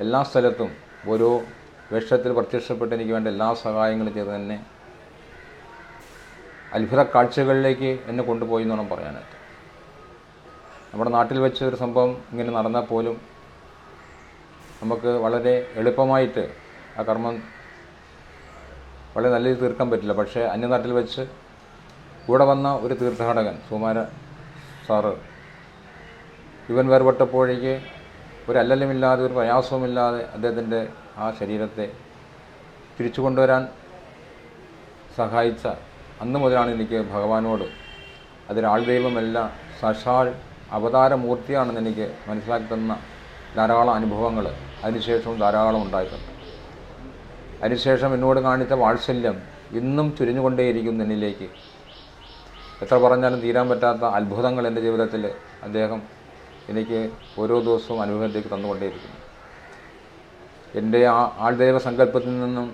എല്ലാ സ്ഥലത്തും ഓരോ വേഷത്തിൽ പ്രത്യക്ഷപ്പെട്ട് എനിക്ക് വേണ്ട എല്ലാ സഹായങ്ങളും ചെയ്ത് തന്നെ അത്ഭുത കാഴ്ചകളിലേക്ക് എന്നെ കൊണ്ടുപോയി എന്ന് വേണം പറയാനായിട്ട്. നമ്മുടെ നാട്ടിൽ വെച്ച് ഒരു സംഭവം ഇങ്ങനെ നടന്നാൽ പോലും നമുക്ക് വളരെ എളുപ്പമായിട്ട് ആ കർമ്മം വളരെ നല്ല രീതിയിൽ തീർക്കാൻ പറ്റില്ല. പക്ഷേ അന്യനാട്ടിൽ വെച്ച് കൂടെ വന്ന ഒരു തീർത്ഥാടകൻ സുകുമാര സാറ് ഇവൻ വേർപെട്ടപ്പോഴേക്ക് ഒരു അല്ലലുമില്ലാതെ ഒരു പ്രയാസവുമില്ലാതെ അദ്ദേഹത്തിൻ്റെ ആ ശരീരത്തെ തിരിച്ചു കൊണ്ടുവരാൻ സഹായിച്ച അന്ന് മുതലാണ് എനിക്ക് ഭഗവാനോട് അതൊരാൾ ദൈവമല്ല സാക്ഷാൽ അവതാരമൂർത്തിയാണെന്ന് എനിക്ക് മനസ്സിലാക്കി തന്ന ധാരാളം അനുഭവങ്ങൾ അതിനുശേഷവും ധാരാളം ഉണ്ടായിട്ടുണ്ട്. അതിനുശേഷം എന്നോട് കാണിച്ച വാത്സല്യം ഇന്നും ചുരിഞ്ഞുകൊണ്ടേയിരിക്കുന്നു എന്നിലേക്ക്. എത്ര പറഞ്ഞാലും തീരാൻ പറ്റാത്ത അത്ഭുതങ്ങൾ എൻ്റെ ജീവിതത്തിൽ അദ്ദേഹം എനിക്ക് ഓരോ ദിവസവും അനുഭവത്തിലേക്ക് തന്നുകൊണ്ടേയിരിക്കുന്നു. എൻ്റെ ആ ആൾദൈവ സങ്കല്പത്തിൽ നിന്നും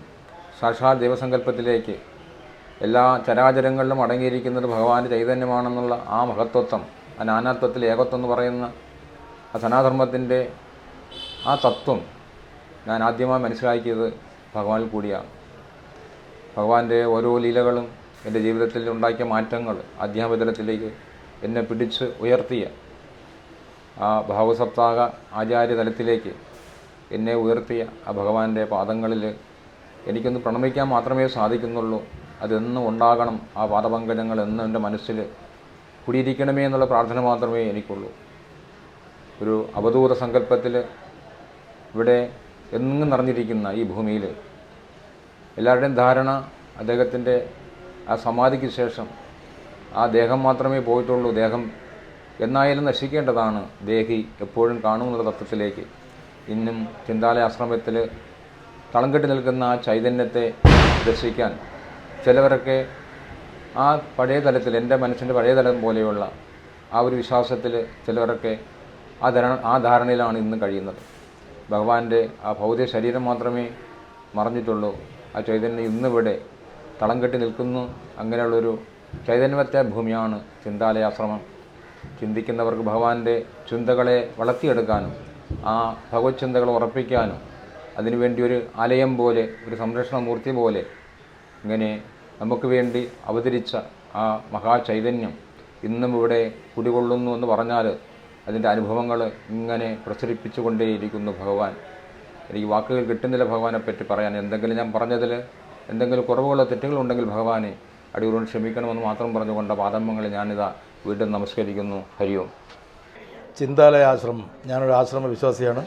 സാക്ഷാൽ ദൈവസങ്കല്പത്തിലേക്ക് എല്ലാ ചരാചരങ്ങളിലും അടങ്ങിയിരിക്കുന്നത് ഭഗവാന്റെ ചൈതന്യമാണെന്നുള്ള ആ മഹത്വത്വം, ആ നാനാത്വത്തിൽ ഏകത്വം എന്ന് പറയുന്ന ആ സനാധർമ്മത്തിൻ്റെ ആ തത്വം ഞാൻ ആദ്യമായി മനസ്സിലാക്കിയത് ഭഗവാനിൽ കൂടിയാണ്. ഭഗവാന്റെ ഓരോ ലീലകളും എൻ്റെ ജീവിതത്തിൽ ഉണ്ടാക്കിയ മാറ്റങ്ങൾ അധ്യാപനത്തിലേക്ക് എന്നെ പിടിച്ച് ഉയർത്തിയ ആ ഭാവസപ്താഹ ആചാര്യ തലത്തിലേക്ക് എന്നെ ഉയർത്തിയ ആ ഭഗവാന്റെ പാദങ്ങളിൽ എനിക്കൊന്ന് പ്രണമിക്കാൻ മാത്രമേ സാധിക്കുന്നുള്ളൂ. അതെന്നും ഉണ്ടാകണം. ആ പാദപങ്കജങ്ങൾ എന്നും എൻ്റെ മനസ്സിൽ കുടിയിരിക്കണമേ എന്നുള്ള പ്രാർത്ഥന മാത്രമേ എനിക്കുള്ളൂ. ഒരു അവധൂത സങ്കല്പത്തിൽ ഇവിടെ എന്നും നിറഞ്ഞിരിക്കുന്ന ഈ ഭൂമിയിൽ എല്ലാവരുടെയും ധാരണ അദ്ദേഹത്തിൻ്റെ ആ സമാധിക്ക് ശേഷം ആ ദേഹം മാത്രമേ പോയിട്ടുള്ളൂ. ദേഹം എന്നായാലും നശിക്കേണ്ടതാണ്, ദേഹി എപ്പോഴും കാണുമെന്നുള്ള തത്വത്തിലേക്ക് ഇന്നും ചിന്താലയ ആശ്രമത്തിൽ തളം കെട്ടി നിൽക്കുന്ന ആ ചൈതന്യത്തെ ദർശിക്കാൻ ചിലവരൊക്കെ ആ പഴയ തലത്തിൽ എൻ്റെ മനസ്സിൻ്റെ പഴയ തലം പോലെയുള്ള ആ ഒരു വിശ്വാസത്തിൽ ചിലവരൊക്കെ ആ ധാരണയിലാണ് ഇന്നും കഴിയുന്നത്. ഭഗവാന്റെ ആ ഭൗതിക ശരീരം മാത്രമേ മറഞ്ഞിട്ടുള്ളൂ. ആ ചൈതന്യം ഇന്നിവിടെ തളം കെട്ടി നിൽക്കുന്നു. അങ്ങനെയുള്ളൊരു ചൈതന്യവറ്റ ഭൂമിയാണ് ചിന്താലയാശ്രമം. ചിന്തിക്കുന്നവർക്ക് ഭഗവാന്റെ ചിന്തകളെ വളർത്തിയെടുക്കാനും ആ ഭഗവത് ചിന്തകളെ ഉറപ്പിക്കാനും അതിനുവേണ്ടി ഒരു ആലയം പോലെ, ഒരു സംരക്ഷണമൂർത്തി പോലെ ഇങ്ങനെ നമുക്ക് വേണ്ടി അവതരിച്ച ആ മഹാചൈതന്യം ഇന്നും ഇവിടെ കുടികൊള്ളുന്നു എന്ന് പറഞ്ഞാൽ അതിൻ്റെ അനുഭവങ്ങൾ ഇങ്ങനെ പ്രസരിപ്പിച്ചുകൊണ്ടേയിരിക്കുന്നു ഭഗവാൻ. എനിക്ക് വാക്കുകൾ കിട്ടുന്നില്ല ഭഗവാനെ പറ്റി പറയാൻ. എന്തെങ്കിലും ഞാൻ പറഞ്ഞതിൽ എന്തെങ്കിലും കുറവുകളോ തെറ്റുകളുണ്ടെങ്കിൽ ഭഗവാനെ അടിയറോട് ക്ഷമിക്കണമെന്ന് മാത്രം പറഞ്ഞുകൊണ്ട് പാദമങ്ങളിൽ ഞാനിതാ വീണ്ടും നമസ്കരിക്കുന്നു. ഹരിയോം. ചിന്താലയ ആശ്രമം, ഞാനൊരു ആശ്രമ വിശ്വാസിയാണ്.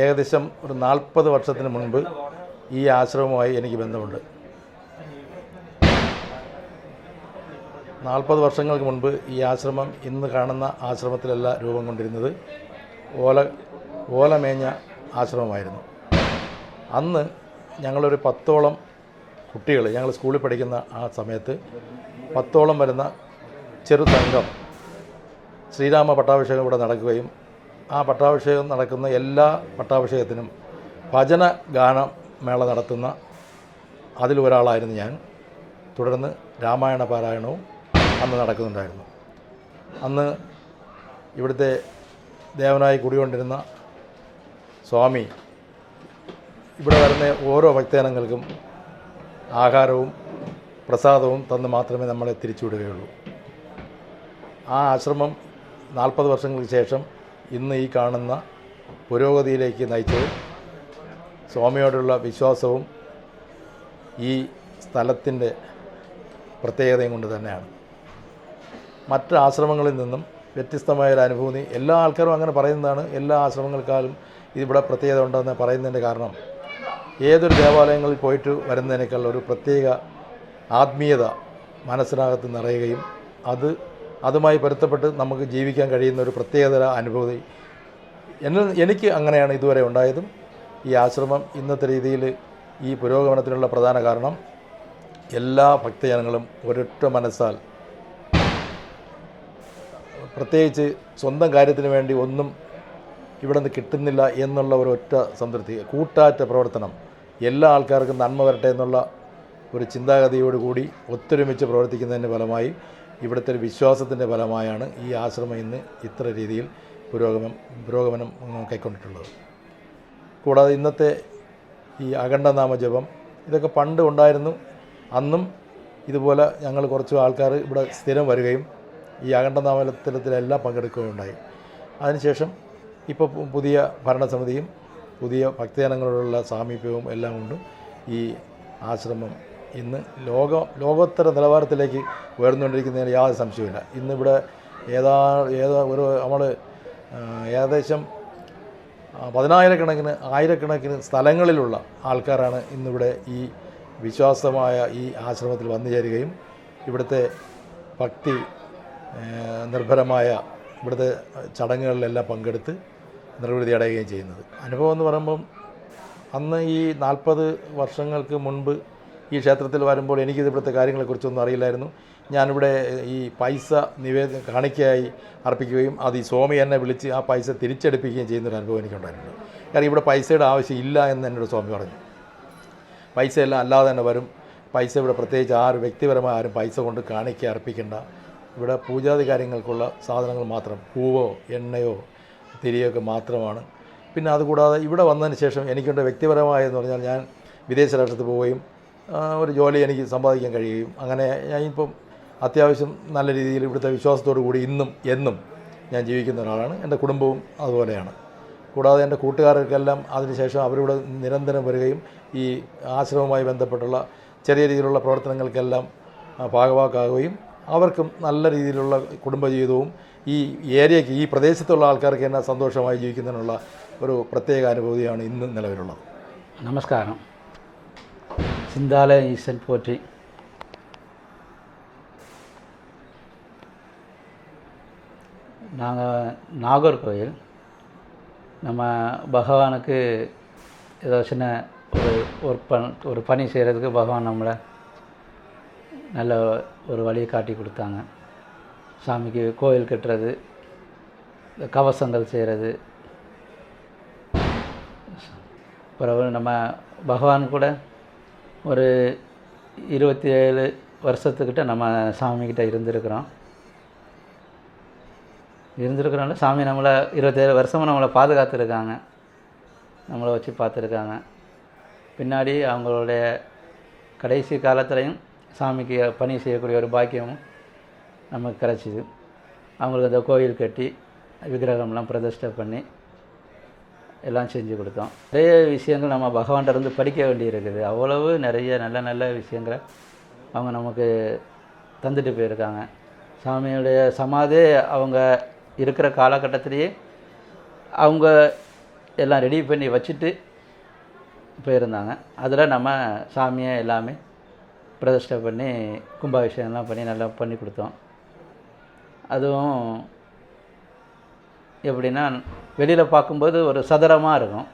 ഏകദേശം ഒരു 40 വർഷത്തിന് മുൻപ് ഈ ആശ്രമവുമായി എനിക്ക് ബന്ധമുണ്ട്. 40 വർഷങ്ങൾക്ക് മുൻപ് ഈ ആശ്രമം ഇന്ന് കാണുന്ന ആശ്രമത്തിലല്ല രൂപം കൊണ്ടിരുന്നത്. ഓലമേഞ്ഞ ആശ്രമമായിരുന്നു. അന്ന് ഞങ്ങളൊരു 10ഓളം കുട്ടികൾ, ഞങ്ങൾ സ്കൂളിൽ പഠിക്കുന്ന ആ സമയത്ത് 10ഓളം വരുന്ന ചെറു സംഘം ശ്രീരാമ പട്ടാഭിഷേകം ഇവിടെ നടക്കുകയും ആ പട്ടാഭിഷേകം നടക്കുന്ന എല്ലാ പട്ടാഭിഷേകത്തിനും ഭജന ഗാനമേള നടത്തുന്ന അതിലൊരാളായിരുന്നു ഞാൻ. തുടർന്ന് രാമായണ പാരായണവും അന്ന് നടക്കുന്നുണ്ടായിരുന്നു. അന്ന് ഇവിടുത്തെ ദേവനായി കുടികൊണ്ടിരുന്ന സ്വാമി ഇവിടെ വരുന്ന ഓരോ ഭക്തജനങ്ങൾക്കും ആഹാരവും പ്രസാദവും തന്ന് മാത്രമേ നമ്മളെ തിരിച്ചുവിടുകയുള്ളൂ. ആ ആശ്രമം 40 വർഷങ്ങൾക്ക് ശേഷം ഇന്ന് ഈ കാണുന്ന പുരോഗതിയിലേക്ക് നയിച്ചത് സ്വാമിയോടുള്ള വിശ്വാസവും ഈ സ്ഥലത്തിൻ്റെ പ്രത്യേകതയും കൊണ്ട് തന്നെയാണ്. മറ്റ് ആശ്രമങ്ങളിൽ നിന്നും വ്യത്യസ്തമായൊരു അനുഭൂതി എല്ലാ ആൾക്കാരും അങ്ങനെ പറയുന്നതാണ്. എല്ലാ ആശ്രമങ്ങൾക്കാളും ഇതിവിടെ പ്രത്യേകത ഉണ്ടെന്ന് പറയുന്നതിൻ്റെ കാരണം ഏതൊരു ദേവാലയങ്ങളിൽ പോയിട്ട് വരുന്നതിനേക്കാൾ ഒരു പ്രത്യേക ആത്മീയത മനസ്സിനകത്ത് നിറയുകയും അതുമായി പൊരുത്തപ്പെട്ട് നമുക്ക് ജീവിക്കാൻ കഴിയുന്ന ഒരു പ്രത്യേകതര അനുഭൂതി എനിക്ക് അങ്ങനെയാണ് ഇതുവരെ ഉണ്ടായതും. ഈ ആശ്രമം ഇന്നത്തെ രീതിയിൽ ഈ പുരോഗമനത്തിനുള്ള പ്രധാന കാരണം എല്ലാ ഭക്തജനങ്ങളും ഒരൊറ്റ മനസ്സാൽ, പ്രത്യേകിച്ച് സ്വന്തം കാര്യത്തിന് വേണ്ടി ഒന്നും ഇവിടെ നിന്ന് കിട്ടുന്നില്ല എന്നുള്ള ഒരൊറ്റ സംതൃപ്തി, കൂട്ടാറ്റ പ്രവർത്തനം, എല്ലാ ആൾക്കാർക്കും നന്മ വരട്ടെ എന്നുള്ള ഒരു ചിന്താഗതിയോടുകൂടി ഒത്തൊരുമിച്ച് പ്രവർത്തിക്കുന്നതിൻ്റെ ഫലമായി ഇവിടുത്തെ ഒരു വിശ്വാസത്തിൻ്റെ ഫലമായാണ് ഈ ആശ്രമം ഇന്ന് ഇത്ര രീതിയിൽ പുരോഗമനം കൈക്കൊണ്ടിട്ടുള്ളത്. കൂടാതെ ഇന്നത്തെ ഈ അഖണ്ഡനാമ ജപം ഇതൊക്കെ പണ്ട് ഉണ്ടായിരുന്നു. അന്നും ഇതുപോലെ ഞങ്ങൾ കുറച്ച് ആൾക്കാർ ഇവിടെ സ്ഥിരം വരികയും ഈ അഖണ്ഡനാമത്തിലെല്ലാം പങ്കെടുക്കുകയുണ്ടായി. അതിനുശേഷം ഇപ്പോൾ പുതിയ ഭരണസമിതിയും പുതിയ ഭക്തജനങ്ങളോടുള്ള സാമീപ്യവും എല്ലാം കൊണ്ട് ഈ ആശ്രമം ഇന്ന് ലോകോത്തര നിലവാരത്തിലേക്ക് ഉയർന്നുകൊണ്ടിരിക്കുന്നതിന് യാതൊരു സംശയവുമില്ല. ഇന്നിവിടെ നമ്മൾ ഏകദേശം 10,000 ആയിരക്കണക്കിന് സ്ഥലങ്ങളിലുള്ള ആൾക്കാരാണ് ഇന്നിവിടെ ഈ വിശ്വാസമായ ഈ ആശ്രമത്തിൽ വന്നു ചേരുകയും ഇവിടുത്തെ ഭക്തി നിർഭരമായ ഇവിടുത്തെ ചടങ്ങുകളിലെല്ലാം പങ്കെടുത്ത് നിർവൃതി അടയുകയും ചെയ്യുന്നത്. അനുഭവം എന്ന് പറയുമ്പം അന്ന് ഈ 40 വർഷങ്ങൾക്ക് മുൻപ് ഈ ക്ഷേത്രത്തിൽ വരുമ്പോൾ എനിക്കിത് ഇവിടുത്തെ കാര്യങ്ങളെക്കുറിച്ചൊന്നും അറിയില്ലായിരുന്നു. ഞാനിവിടെ ഈ പൈസ കാണിക്കയായി അർപ്പിക്കുകയും അത് ഈ സ്വാമി എന്നെ വിളിച്ച് ആ പൈസ തിരിച്ചെടുപ്പിക്കുകയും ചെയ്യുന്നൊരു അനുഭവം എനിക്കുണ്ടായിട്ടുണ്ട്. കാരണം ഇവിടെ പൈസയുടെ ആവശ്യം ഇല്ല എന്ന് എന്നോട് സ്വാമി പറഞ്ഞു. പൈസയെല്ലാം അല്ലാതെ തന്നെ വരും. പൈസ ഇവിടെ പ്രത്യേകിച്ച് വ്യക്തിപരമായ ആരും പൈസ കൊണ്ട് കാണിക്ക അർപ്പിക്കേണ്ട. ഇവിടെ പൂജാതി കാര്യങ്ങൾക്കുള്ള സാധനങ്ങൾ മാത്രം, പൂവോ എണ്ണയോ തിരിയൊക്കെ മാത്രമാണ്. പിന്നെ അതുകൂടാതെ ഇവിടെ വന്നതിന് ശേഷം എനിക്കുണ്ട് വ്യക്തിപരമായെന്ന് പറഞ്ഞാൽ ഞാൻ വിദേശ രാഷ്ട്രത്തിൽ പോവുകയും ഒരു ജോലി എനിക്ക് സമ്പാദിക്കാൻ കഴിയുകയും അങ്ങനെ ഞാനിപ്പം അത്യാവശ്യം നല്ല രീതിയിൽ ഇവിടുത്തെ വിശ്വാസത്തോടു കൂടി ഇന്നും എന്നും ഞാൻ ജീവിക്കുന്ന ഒരാളാണ്. എൻ്റെ കുടുംബവും അതുപോലെയാണ്. കൂടാതെ എൻ്റെ കൂട്ടുകാർക്കെല്ലാം അതിനുശേഷം അവരിവിടെ നിരന്തരം വരികയും ഈ ആശ്രമവുമായി ബന്ധപ്പെട്ടുള്ള ചെറിയ രീതിയിലുള്ള പ്രവർത്തനങ്ങൾക്കെല്ലാം ഭാഗവാക്കാകുകയും അവർക്കും നല്ല രീതിയിലുള്ള കുടുംബജീവിതവും ഈ ഏരിയയ്ക്ക് ഈ പ്രദേശത്തുള്ള ആൾക്കാർക്ക് തന്നെ സന്തോഷമായി ജീവിക്കുന്നതിനുള്ള ഒരു പ്രത്യേക അനുഭൂതിയാണ് ഇന്ന് നിലവിലുള്ളത്. நமஸ்காரம். சிந்தாலய ஈசன் போற்றி. நாங்கள் நாகர்கோயில் நம்ம பகவானுக்கு ஏதோ சின்ன ஒரு பணி செய்கிறதுக்கு பகவான் நம்மளை நல்ல ஒரு வழியை காட்டி கொடுத்தாங்க. சாமிக்கு கோயில் கட்டுறது, கவசங்கள் செய்கிறது, பிறகு நம்ம பகவான் கூட ஒரு 27 வருஷத்துக்கிட்ட நம்ம சாமிக்கிட்ட இருந்திருக்கிறோம்ல. சாமி நம்மளை 27 வருஷமாக நம்மளை பாதுகாத்துருக்காங்க, நம்மளை வச்சு பார்த்துருக்காங்க. பின்னாடி அவங்களுடைய கடைசி காலத்துலேயும் சாமிக்கு பணி செய்யக்கூடிய ஒரு பாக்கியமும் நமக்கு கிடச்சிது. அவங்களுக்கு அந்த கோயில் கட்டி விக்கிரகம்லாம் பிரதிஷ்டை பண்ணி எல்லாம் செஞ்சு கொடுத்தோம். நிறைய விஷயங்கள் நம்ம பகவான்கிட்ட இருந்து படிக்க வேண்டியிருக்குது. அவ்வளவு நிறைய நல்ல நல்ல விஷயங்களை அவங்க நமக்கு தந்துட்டு போயிருக்காங்க. சாமியுடைய சமாதி அவங்க இருக்கிற காலகட்டத்திலேயே அவங்க எல்லாம் ரெடி பண்ணி வச்சுட்டு போயிருந்தாங்க. அதில் நம்ம சாமியை எல்லாமே பிரதிஷ்டை பண்ணி கும்பாபிஷேகம்லாம் பண்ணி நல்லா பண்ணி கொடுத்தோம். அதுவும் எப்படின்னா வெளியில் பார்க்கும்போது ஒரு சதுரமாக இருக்கும்,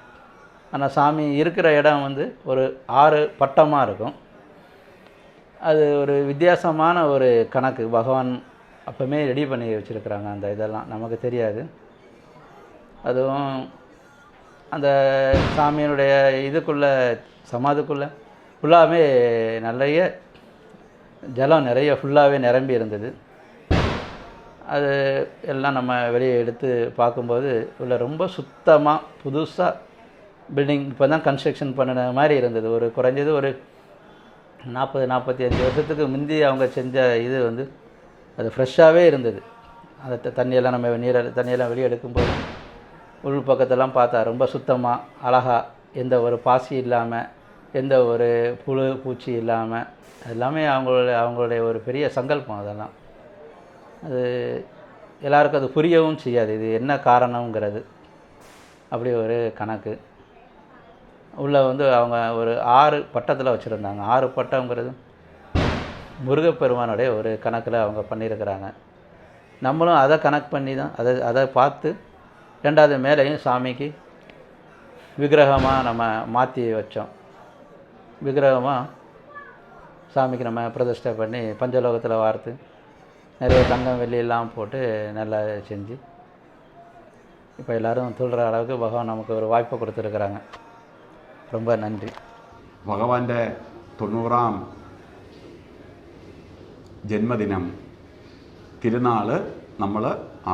ஆனால் சாமி இருக்கிற இடம் வந்து ஒரு 6 பட்டமாக இருக்கும். அது ஒரு வித்தியாசமான ஒரு கணக்கு பகவான் அப்போமே ரெடி பண்ணி வச்சுருக்குறாங்க. அந்த இதெல்லாம் நமக்கு தெரியாது. அதுவும் அந்த சாமியினுடைய இதுக்குள்ளே சமாதிக்குள்ளே ஃபுல்லாகவே நிறைய ஜலம் நிறைய ஃபுல்லாகவே நிரம்பி இருந்தது. அது எல்லாம் நம்ம வெளியே எடுத்து பார்க்கும்போது உள்ள ரொம்ப சுத்தமாக புதுசாக பில்டிங் இப்போ தான் கன்ஸ்ட்ரக்ஷன் பண்ணின மாதிரி இருந்தது. ஒரு குறைஞ்சது ஒரு 40-45 வருஷத்துக்கு முந்தி அவங்க செஞ்ச இது வந்து அது ஃப்ரெஷ்ஷாகவே இருந்தது. அந்த தண்ணியெல்லாம் நம்ம தண்ணியெல்லாம் வெளியே எடுக்கும்போது உள் பக்கத்தெல்லாம் பார்த்தா ரொம்ப சுத்தமாக அழகாக, எந்த ஒரு பாசி இல்லாமல், எந்த ஒரு புழு பூச்சி இல்லாமல், எல்லாமே அவங்களுடைய ஒரு பெரிய சங்கல்பம். அதெல்லாம் அது எல்லாருக்கும் அது புரியவும் செய்யாது, இது என்ன காரணங்கிறது. அப்படி ஒரு கணக்கு உள்ளே வந்து அவங்க ஒரு 6 பட்டத்தில் வச்சுருந்தாங்க. 6 பட்டங்கிறது முருகப்பெருமானுடைய ஒரு கணக்கில் அவங்க பண்ணியிருக்கிறாங்க. நம்மளும் அதை கணக்கு பண்ணி தான் அதை பார்த்து 2வது மேலேயும் சாமிக்கு விக்கிரகமாக நம்ம மாற்றி வச்சோம். விக்கிரகமாக சாமிக்கு நம்ம பிரதிஷ்டை பண்ணி பஞ்சலோகத்தில் வார்த்து நிறைய தங்கம் வெள்ளியெல்லாம் போட்டு நல்லா செஞ்சு இப்போ எல்லோரும் துள்ளுற அளவுக்கு பகவான் நமக்கு ஒரு வாய்ப்பை கொடுத்துருக்குறாங்க. ரொம்ப நன்றி. ഭഗവാന്റെ 90ാം ജന്മദിനം തിരുനാൾ നമ്മൾ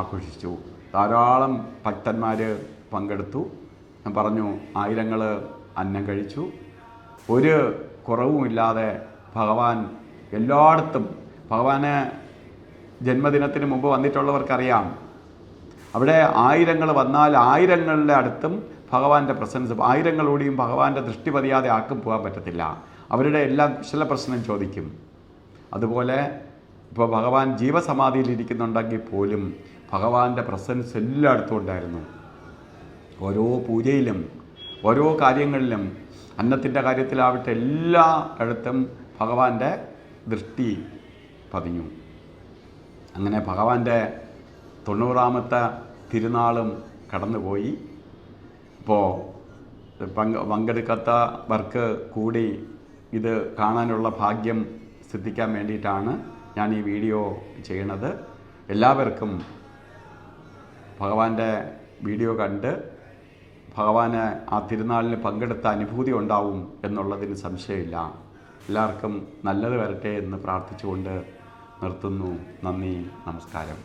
ആഘോഷിച്ചു. ധാരാളം ഭക്തന്മാർ പങ്കെടുത്തു. ഞാൻ പറഞ്ഞു, ആയിരങ്ങൾ അന്നം കഴിച്ചു. ഒരു കുറവുമില്ലാതെ ഭഗവാൻ എല്ലായിടത്തും, ഭഗവാന് ജന്മദിനത്തിന് മുമ്പ് വന്നിട്ടുള്ളവർക്കറിയാം, അവിടെ ആയിരങ്ങൾ വന്നാൽ ആയിരങ്ങളുടെ അടുത്തും ഭഗവാന്റെ പ്രസൻസ്, ആയിരങ്ങളോടെയും ഭഗവാന്റെ ദൃഷ്ടി പതിയാതെ ആർക്കും പോകാൻ പറ്റത്തില്ല. അവരുടെ എല്ലാ കുശല പ്രശ്നം ചോദിക്കും. അതുപോലെ ഇപ്പോൾ ഭഗവാൻ ജീവസമാധിയിലിരിക്കുന്നുണ്ടെങ്കിൽ പോലും ഭഗവാന്റെ പ്രസൻസ് എല്ലായിടത്തും ഉണ്ടായിരുന്നു. ഓരോ പൂജയിലും ഓരോ കാര്യങ്ങളിലും, അന്നത്തിൻ്റെ കാര്യത്തിലാവട്ടെ, എല്ലായിടത്തും ഭഗവാന്റെ ദൃഷ്ടി പതിഞ്ഞു. അങ്ങനെ ഭഗവാന്റെ 90ാമത്തെ തിരുനാളും കടന്നുപോയി. ഇപ്പോൾ പങ്കെടുക്കാത്തവർക്ക് കൂടി ഇത് കാണാനുള്ള ഭാഗ്യം സിദ്ധിക്കാൻ വേണ്ടിയിട്ടാണ് ഞാൻ ഈ വീഡിയോ ചെയ്യണത്. എല്ലാവർക്കും ഭഗവാന്റെ വീഡിയോ കണ്ട് ഭഗവാന് ആ തിരുനാളിന് പങ്കെടുത്ത അനുഭൂതി ഉണ്ടാവും എന്നുള്ളതിന് സംശയമില്ല. എല്ലാവർക്കും നല്ലത് വരട്ടെ എന്ന് പ്രാർത്ഥിച്ചുകൊണ്ട് നിർത്തുന്നു. നന്ദി, നമസ്കാരം.